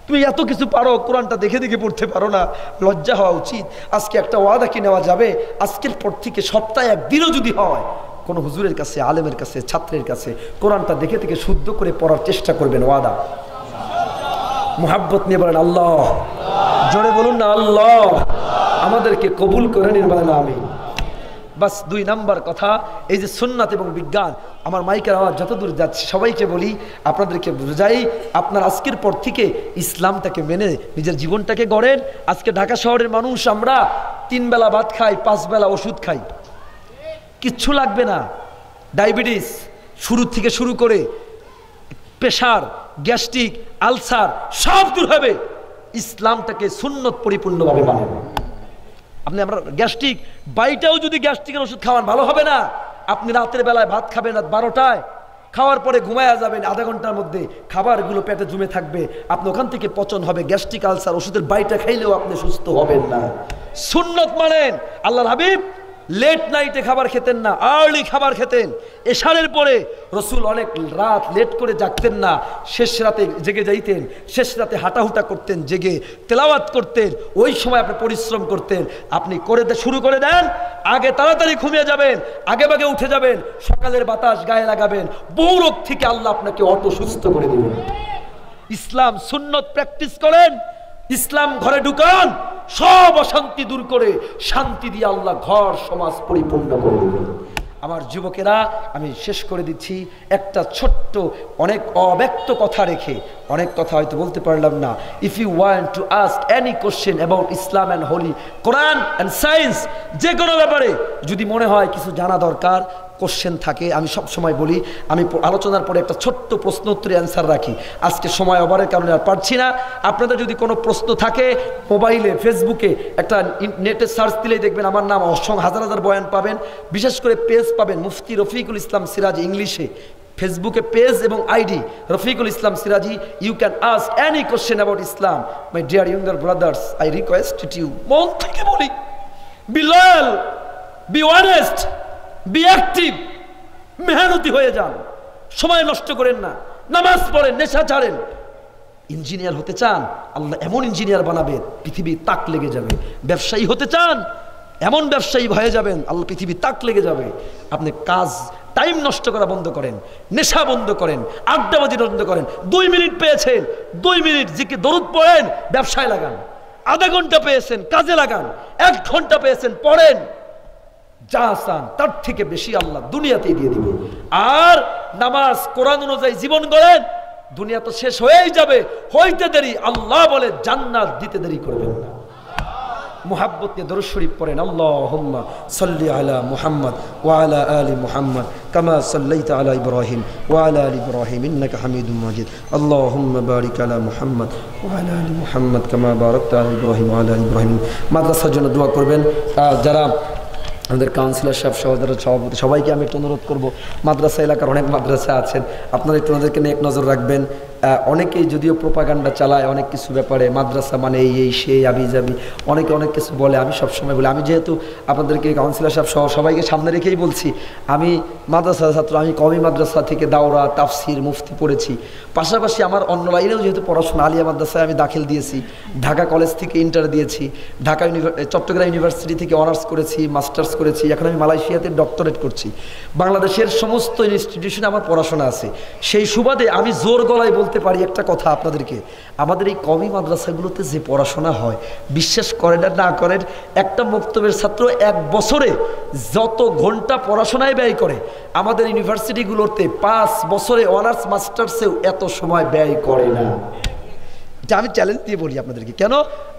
তুমি এত কিছু পারো, কোরআনটা দেখে দেখে পড়তে পারো না, লজ্জা হওয়া উচিত। আজকে একটা ওয়াদা কি নেওয়া যাবে, আজকের পর থেকে সপ্তাহে একদিনও যদি হয় কোনো হুজুরের কাছে, আলেমের কাছে, ছাত্রের কাছে কোরআনটা দেখে দেখে শুদ্ধ করে পড়ার চেষ্টা করবেন। ওয়াদা, মুহাব্বত নিয়ে বলেন আল্লাহ, জোরে বলুন না আল্লাহ, আমাদেরকে কবুল করে নিন, বলেন আমিন। বাস, 2 নাম্বার কথা, এই যে সুন্নাত এবং বিজ্ঞান, আমার মাইকের আওয়াজ যতদূর যাচ্ছে সবাইকে বলি, আপনাদেরকে বুঝাই, আপনার আজকের পর থেকে ইসলামটাকে মেনে নিজের জীবনটাকে গড়েন। আজকে ঢাকা শহরের মানুষ আমরা 3 বেলা ভাত খাই, 5 বেলা ওষুধ খাই, কিচ্ছু লাগবে না। ডায়াবেটিস থেকে শুরু করে প্রেশার, গ্যাস্ট্রিক, আলসার সব দূর হবে ইসলামটাকে সুন্নত পরিপূর্ণভাবে মানেন। আপনি আমরা গ্যাস্ট্রিক বাইটাও যদি গ্যাস্ট্রিকের ওষুধ খাওয়ান ভালো হবে না। আপনি রাতের বেলায় ভাত খাবেন রাত 12টায়, খাওয়ার পরে ঘুমায়া যাবেন, আধা ঘন্টার মধ্যে খাবারগুলো পেটে জমে থাকবে, আপনি ওখান থেকে পচন হবে। গ্যাস্ট্রিক, আলসার ওষুধের বাইটা খাইলেও আপনি সুস্থ হবেন না। সুন্নত মানেন। আল্লাহর হাবিব লেট নাইটে খাবার খেতেন না, আর্লি খাবার খেতেন। এশারের পরে রসুল অনেক রাত লেট করে জাগতেন না, শেষ রাতে জেগে যাইতেন, শেষ রাতে হাঁটাহুটা করতেন, জেগে তেলাওয়াত করতেন। ওই সময় আপনি পরিশ্রম করতেন। আপনি শুরু করে দেন, আগে তাড়াতাড়ি ঘুমিয়ে যাবেন, আগে ভাগে উঠে যাবেন, সকালের বাতাস গায়ে লাগাবেন, বহু রোগ থেকে আল্লাহ আপনাকে অটো সুস্থ করে দেবেন। ইসলাম সুন্নত প্র্যাকটিস করেন, ইসলাম ঘরে ঢুকান, সব অশান্তি দূর করে শান্তি দিয়ে আল্লাহ ঘর সমাজ পরিপূর্ণ করে দেবেন। আমার যুবকেরা, আমি শেষ করে দিচ্ছি একটা ছোট্ট, অনেক অব্যক্ত কথা রেখে, অনেক কথা হয়তো বলতে পারলাম না। If you want to ask any question about Islam and holy Quran and science, যে কোনো ব্যাপারে যদি মনে হয় কিছু জানা দরকার, কোশ্চেন থাকে, আমি সব সময় বলি, আমি আলোচনার পরে একটা ছোট্ট প্রশ্ন উত্তরে অ্যান্সার রাখি। আজকে সময় অভাবের কারণে আর পারছি না। আপনাদের যদি কোনো প্রশ্ন থাকে, মোবাইলে ফেসবুকে একটা নেটে সার্চ দিলেই দেখবেন আমার নাম, হাজার হাজার বয়ান পাবেন, বিশেষ করে পেজ পাবেন মুফতি রফিকুল ইসলাম সিরাজি ইংলিশে, ফেসবুকে পেজ এবং ID Rafiqul Islam Siraji. You can ask any question about Islam. My dear younger brothers, I request you, মন থেকে বলি, be loyal, be honest, be active, মেহনতি হয়ে যান, সময় নষ্ট করেন না, নামাজ পড়েন, নেশা ছাড়েন। ইঞ্জিনিয়ার হতে চান, আল্লাহ এমন ইঞ্জিনিয়ার বানাবেন পৃথিবী তাক লেগে যাবে। ব্যবসায়ী হতে চান, এমন ব্যবসায়ী হয়ে যাবেন আল্লাহ পৃথিবী তাক লেগে যাবে। আপনি কাজ, টাইম নষ্ট করা বন্ধ করেন, নেশা বন্ধ করেন, আড্ডাবাজি বন্ধ করেন। 2 মিনিট পেয়েছেন, 2 মিনিট জিকে দরুদ পড়েন, ব্যবসায় লাগান। আধা ঘন্টা পেয়েছেন, কাজে লাগান। 1 ঘন্টা পেয়েছেন, পড়েন। যা আসান তার থেকে বেশি আল্লাহ দুনিয়াতেই দিয়ে দিবে। আর নামাজ কোরআন অনুযায়ী জীবন গড়েন, দুনিয়া তো শেষ হয়েই যাবে, হইতে দেরি, আল্লাহ বলে জান্নাত দিতে দেরি করবেন না। মুহাব্বত নিয়ে দরুদ শরীফ পড়েন। আল্লাহুম্মা সাল্লি আলা মুহাম্মদ ওয়া আলা আলি মুহাম্মদ কামা সাল্লাইতা আলা ইব্রাহিম ওয়া আলা আলি ইব্রাহিম ইন্নাকা হামিদুম মাজিদ। আল্লাহুম্মা বারিক আলা মুহাম্মদ ওয়া আলা আলি মুহাম্মদ কামা বারাকতা আলা ইব্রাহিম ওয়া আলা আলি ইব্রাহিম। মাদ্রাসার জন্য দোয়া করবেন। যারা আমাদের কাউন্সিলর সাহেব সহ যারা সভাপতি, সবাইকে আমি একটু অনুরোধ করবো, মাদ্রাসা এলাকার অনেক মাদ্রাসা আছেন, আপনারা একটু ওনাদেরকে নিয়ে এক নজর রাখবেন। অনেকেই যদিও প্রোপাগান্ডা চালায় অনেক কিছু ব্যাপারে, মাদ্রাসা মানে এই সেই আবি যাবি, অনেকে অনেক কিছু বলে। আমি সবসময় বলি, আমি যেহেতু আপনাদেরকে কাউন্সিলর সাহেব সহ সবাইকে সামনে রেখেই বলছি, আমি মাদ্রাসা ছাত্র, আমি কওমি মাদ্রাসা থেকে দাওরা, তাফসির, মুফতি পড়েছি। পাশাপাশি আমার অন্য লাইনেও যেহেতু পড়াশোনা, আলিয়া মাদ্রাসায় আমি দাখিল দিয়েছি, ঢাকা কলেজ থেকে ইন্টার দিয়েছি, চট্টগ্রাম ইউনিভার্সিটি থেকে অনার্স করেছি, মাস্টার্স করেছি, এখন আমি মালয়েশিয়াতে ডক্টরেট করছি। বাংলাদেশের সমস্ত ইনস্টিটিউশনে আমার পড়াশোনা আছে। সেই সুবাদে আমি জোর গলায় বলতে পারি একটা কথা আপনাদেরকে, আমাদের এই কওমি মাদ্রাসাগুলোতে যে পড়াশোনা হয়, বিশ্বাস করেন আর না করেন, একটা মক্তবের ছাত্র 1 বছরে যত ঘন্টা পড়াশোনায় ব্যয় করে, আমাদের ইউনিভার্সিটিগুলোতে 5 বছরে অনার্স মাস্টার্সেও এত সময় ব্যয় করে না। এটা আমি চ্যালেঞ্জ দিয়ে বলি আপনাদেরকে। কেন?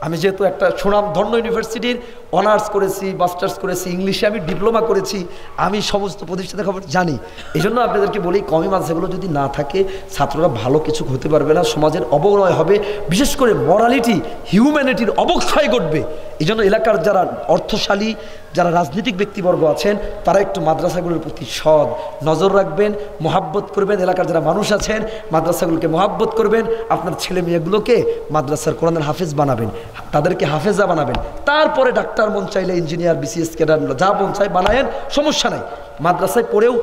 আমি যেহেতু একটা সুনামধন্য ইউনিভার্সিটির অনার্স করেছি, মাস্টার্স করেছি, ইংলিশে আমি ডিপ্লোমা করেছি, আমি সমস্ত প্রতিষ্ঠানের খবর জানি। এই জন্য আপনাদেরকে বলি, কওমি মাদ্রাসাগুলো যদি না থাকে, ছাত্ররা ভালো কিছু হতে পারবে না, সমাজের অবনয় হবে, বিশেষ করে মরালিটি, হিউম্যানিটির অবক্ষয় ঘটবে। এই জন্য এলাকার যারা অর্থশালী, যারা রাজনৈতিক ব্যক্তিবর্গ আছেন, তারা একটু মাদ্রাসাগুলোর প্রতি সৎ নজর রাখবেন, মহাব্বত করবেন। এলাকার যারা মানুষ আছেন, মাদ্রাসাগুলোকে মহাব্বত করবেন। আপনার ছেলে মেয়েগুলোকে মাদ্রাসার কোরআনের হাফেজ বানাবেন, তাদেরকে হাফেজা বানাবেন। তারপরে ডাক্তার মন চাইলে, ইঞ্জিনিয়ার, বিসিএস ক্যাডার, যা মন চাই বানায়েন, সমস্যা নাই। মাদ্রাসায় পড়েও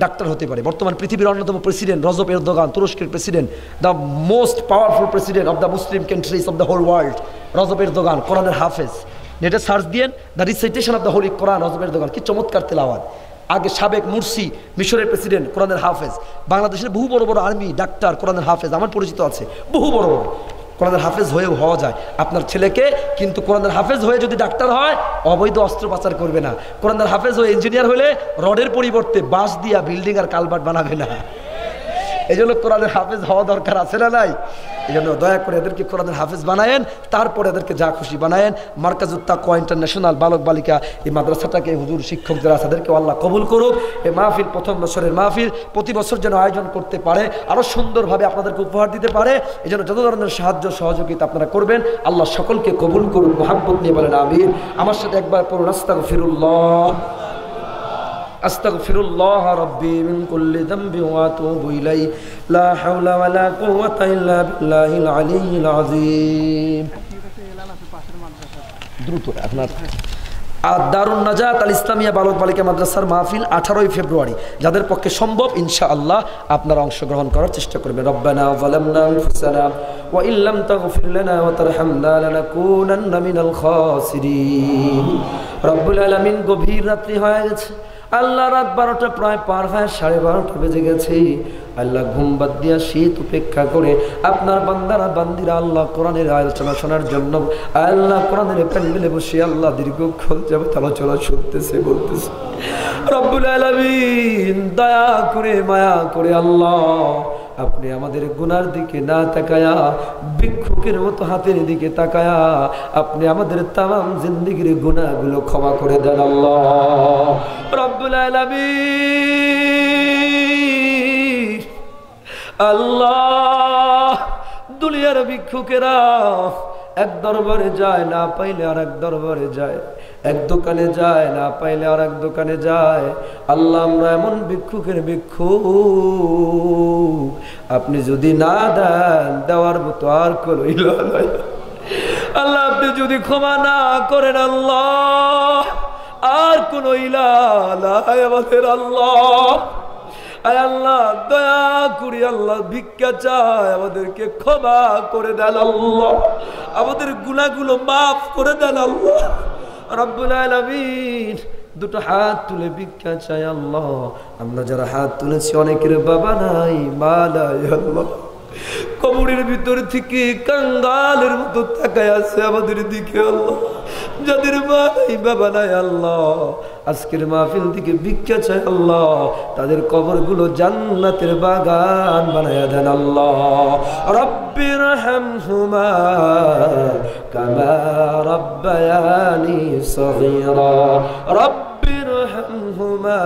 ডাক্তার হতে পারে। বর্তমান পৃথিবীর অন্যতম প্রেসিডেন্ট রজব এরদোগান, তুরস্কের president, the most powerful president of the Muslim countries of the whole world, Recep Erdogan কোরআনের হাফেজ। নেটে সার্চ দিয়েন, the recitation of the holy Quran, Recep Erdogan, কি চমৎকার তেলাওয়াত। আগে সাবেক মুরসি, মিশরের প্রেসিডেন্ট, কোরআনের হাফেজ। বাংলাদেশের বহু বড় বড় আর্মি ডাক্তার, কোরআনের হাফেজ, আমার পরিচিত আছে, বহু বড় বড়। কোরআনের হাফেজ হয়েও হওয়া যায় আপনার ছেলেকে, কিন্তু কোরআনের হাফেজ হয়ে যদি ডাক্তার হয়, অবৈধ অস্ত্র পাচার করবে না। কোরআনের হাফেজ হয়ে ইঞ্জিনিয়ার হলে রডের পরিবর্তে বাঁশ দিয়া বিল্ডিং আর কালভার্ট বানাবে না। এই জন্য কোরআনের হাফেজ হওয়া দরকার আছে না নাই? এই জন্য দয়া করে এদেরকে কোরআনের হাফেজ বানায়েন, তারপরে এদেরকে যা খুশি বানায়েন। মার্কাজুত তাকওয়া ইন্টারন্যাশনাল বালক বালিকা এই মাদ্রাসাটাকে হুজুর শিক্ষক যারা আছে তাদেরকে আল্লাহ কবুল করুক। এই মাহফিল প্রথম বছরের মাহফিল, প্রতি বছর যেন আয়োজন করতে পারে, আরও সুন্দরভাবে আপনাদেরকে উপহার দিতে পারে। এই জন্য যত ধরনের সাহায্য সহযোগিতা আপনারা করবেন, আল্লাহ সকলকে কবুল করুন। মুহাব্বত নিয়ে বলেন আমিন। আমার সাথে একবার পড়ুন, আস্তাগফিরুল্লাহ আস্তাগফিরুল্লাহ রাব্বি মিন কুল্লি যামবি ওয়া আতুবু ইলাইহি লা হাওলা ওয়া লা কুওয়াতা ইল্লা বিল্লাহিল আলিয়্যিল আযীম। দ্রুত আপনার আর দারুন নাজাত আল ইসলামিয়া বালক বালিকা মাদ্রাসার মাহফিল 18ই ফেব্রুয়ারি, যাদের পক্ষে সম্ভব ইনশাআল্লাহ আপনারা অংশগ্রহণ করার চেষ্টা করবেন। রব্বানা যালামনা আনফুসানা ওয়া ইল্লাম তাগফির লানা ওয়া তারহামনা লানাকুনান্না মিনাল খাসিরিন। রব্বুল আলামিন, গভীর রাত্রি হয়ে গেছে আল্লাহ, রাত 12টা প্রায় পার হয়ে 12:30 বেজে গেছে আল্লাহ। ঘুম বাদ দিয়া শীত উপেক্ষা করে আপনার বান্দারা বান্দিরা আল্লাহ কোরআনের আলোচনা শোনার জন্য আল্লাহ কোরআনের প্যান্ডেলে বসে আল্লাহ দীর্ঘক্ষণ যাবত আলোচনা শুনতেছে, বলতেছে। রব্বুল আলামিন, দয়া করে মায়া করে আল্লাহ আপনি আমাদের গুনার দিকে না তাকায়া, ভিক্ষুকের মতো হাতের দিকে তাকায়া আপনি আমাদের তামাম জিন্দেগির গুনাহগুলো ক্ষমা করে দেন আল্লাহ রব্বুল আলামিন। আল্লাহ, দুনিয়ার ভিক্ষুকেরা এক দরবারে যায়, না পাইলে আর এক দরবারে যায়, এক দোকানে যায়, না পাইলে আর এক দোকানে যায়। আল্লাহ, আমরা এমন ভিক্ষুকের ভিক্ষুক, আপনি যদি না দেন দেওয়ার মতো আর কোনো ইলাহ নাই। আল্লাহ, আপনি যদি ক্ষমা না করেন আল্লাহ আর কোনো ইলাহ নাই আমাদের। আল্লাহ, আয় আল্লাহ, দয়া করি আল্লাহ, ভিক্ষা চাই, আমাদেরকে ক্ষমা করে দেন আল্লাহ, আমাদের গুনাহগুলো মাফ করে দেন আল্লাহ রব্বুল আলামিন। দুটো হাত তুলে ভিক্ষা চাই আল্লাহ। আমরা যারা হাত তুলেছি অনেকের বাবা নাই, মা নাই আল্লাহ, কবরের ভিতর থেকে কাঙ্গালের মতো তাকায় আছে আমাদের দিকে আল্লাহ। যাদের মা নাই বাবা নাই আল্লাহ, আজকের মাহফিল থেকে ভিক্ষা চাই আল্লাহ, তাদের কবরগুলো জান্নাতের বাগান বানায়া দেন আল্লাহ। রব্বির হামহুমা কামা রাব্বায়ানি সগীরা, রব্বির হামহুমা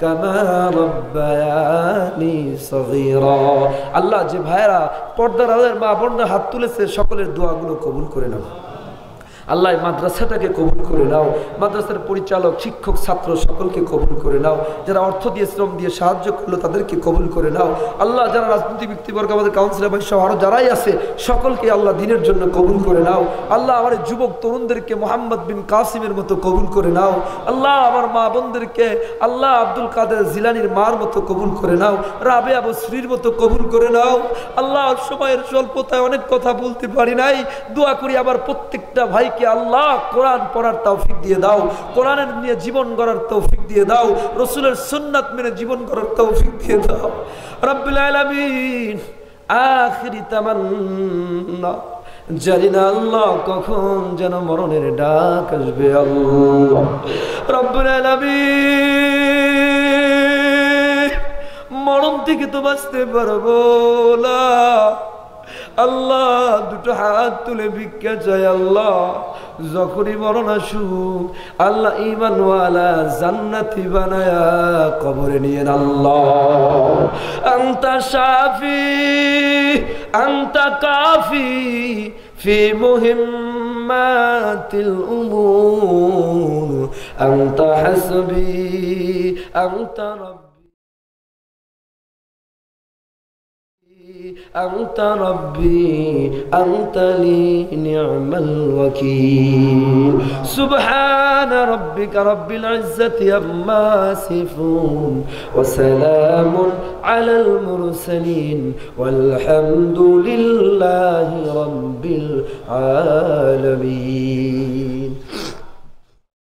কামা রাব্বায়ানি সগীরা। আল্লাহ, যে ভাইরা পর্দার আড়ালের মা বোনরা হাত তুলেছে সকলের দোয়াগুলো কবুল করে নাও আল্লাহ। মাদ্রাসাটাকে কবুল করে নাও, মাদ্রাসার পরিচালক শিক্ষক ছাত্র সকলকে কবুল করে নাও। যারা অর্থ দিয়ে শ্রম দিয়ে সাহায্য করলো তাদেরকে কবুল করে নাও আল্লাহ। যারা রাজনীতি ব্যক্তিবর্গ আমাদের কাউন্সিলর ভাই সহ আরো যারাই আছে সকলকে আল্লাহ দিনের জন্য কবুল করে নাও আল্লাহ। আমার যুবক তরুণদেরকে মোহাম্মদ বিন কাসিমের মতো কবুল করে নাও আল্লাহ। আমার মা বোনদেরকে আল্লাহ আব্দুল কাদের জিলানির মার মতো কবুল করে নাও, রাবেয়া বসরির মতো কবুল করে নাও আল্লাহ। সময়ের স্বল্পতায় অনেক কথা বলতে পারি নাই, দোয়া করি আমার প্রত্যেকটা ভাই আল্লাহ কোরআন পড়ার তৌফিক দিয়ে দাও, কোরআনের নিয়ে জীবন গড়ার তৌফিক দিয়ে দাও, রাসূলের সুন্নাত মেনে জীবন গড়ার তৌফিক দিয়ে দাও রব্বুল আলামিন। আখিরি তামান্না, জানি না আল্লাহ কখন যেন মরণের ডাক আসবে আল্লাহ রব্বুল আলামিন। মরণ থেকে তো বাঁচতে পারবো না আল্লাহ। দুটো হাত তুলে ভিক্ষা চাই আল্লাহ, যখনই মরণ আসুক আল্লাহ ঈমানওয়ালা জান্নাতি বানায়া কবরে নিয়ে আল্লাহ। আনতা শাফি আনতা কাফি ফি মুহিম্মাতিল উমুর, আনতা হাসবি আনতা أنت ربي أنت لي نعم الوكيل. سبحان ربك رب العزة عما يصفون وسلام على المرسلين والحمد لله رب العالمين.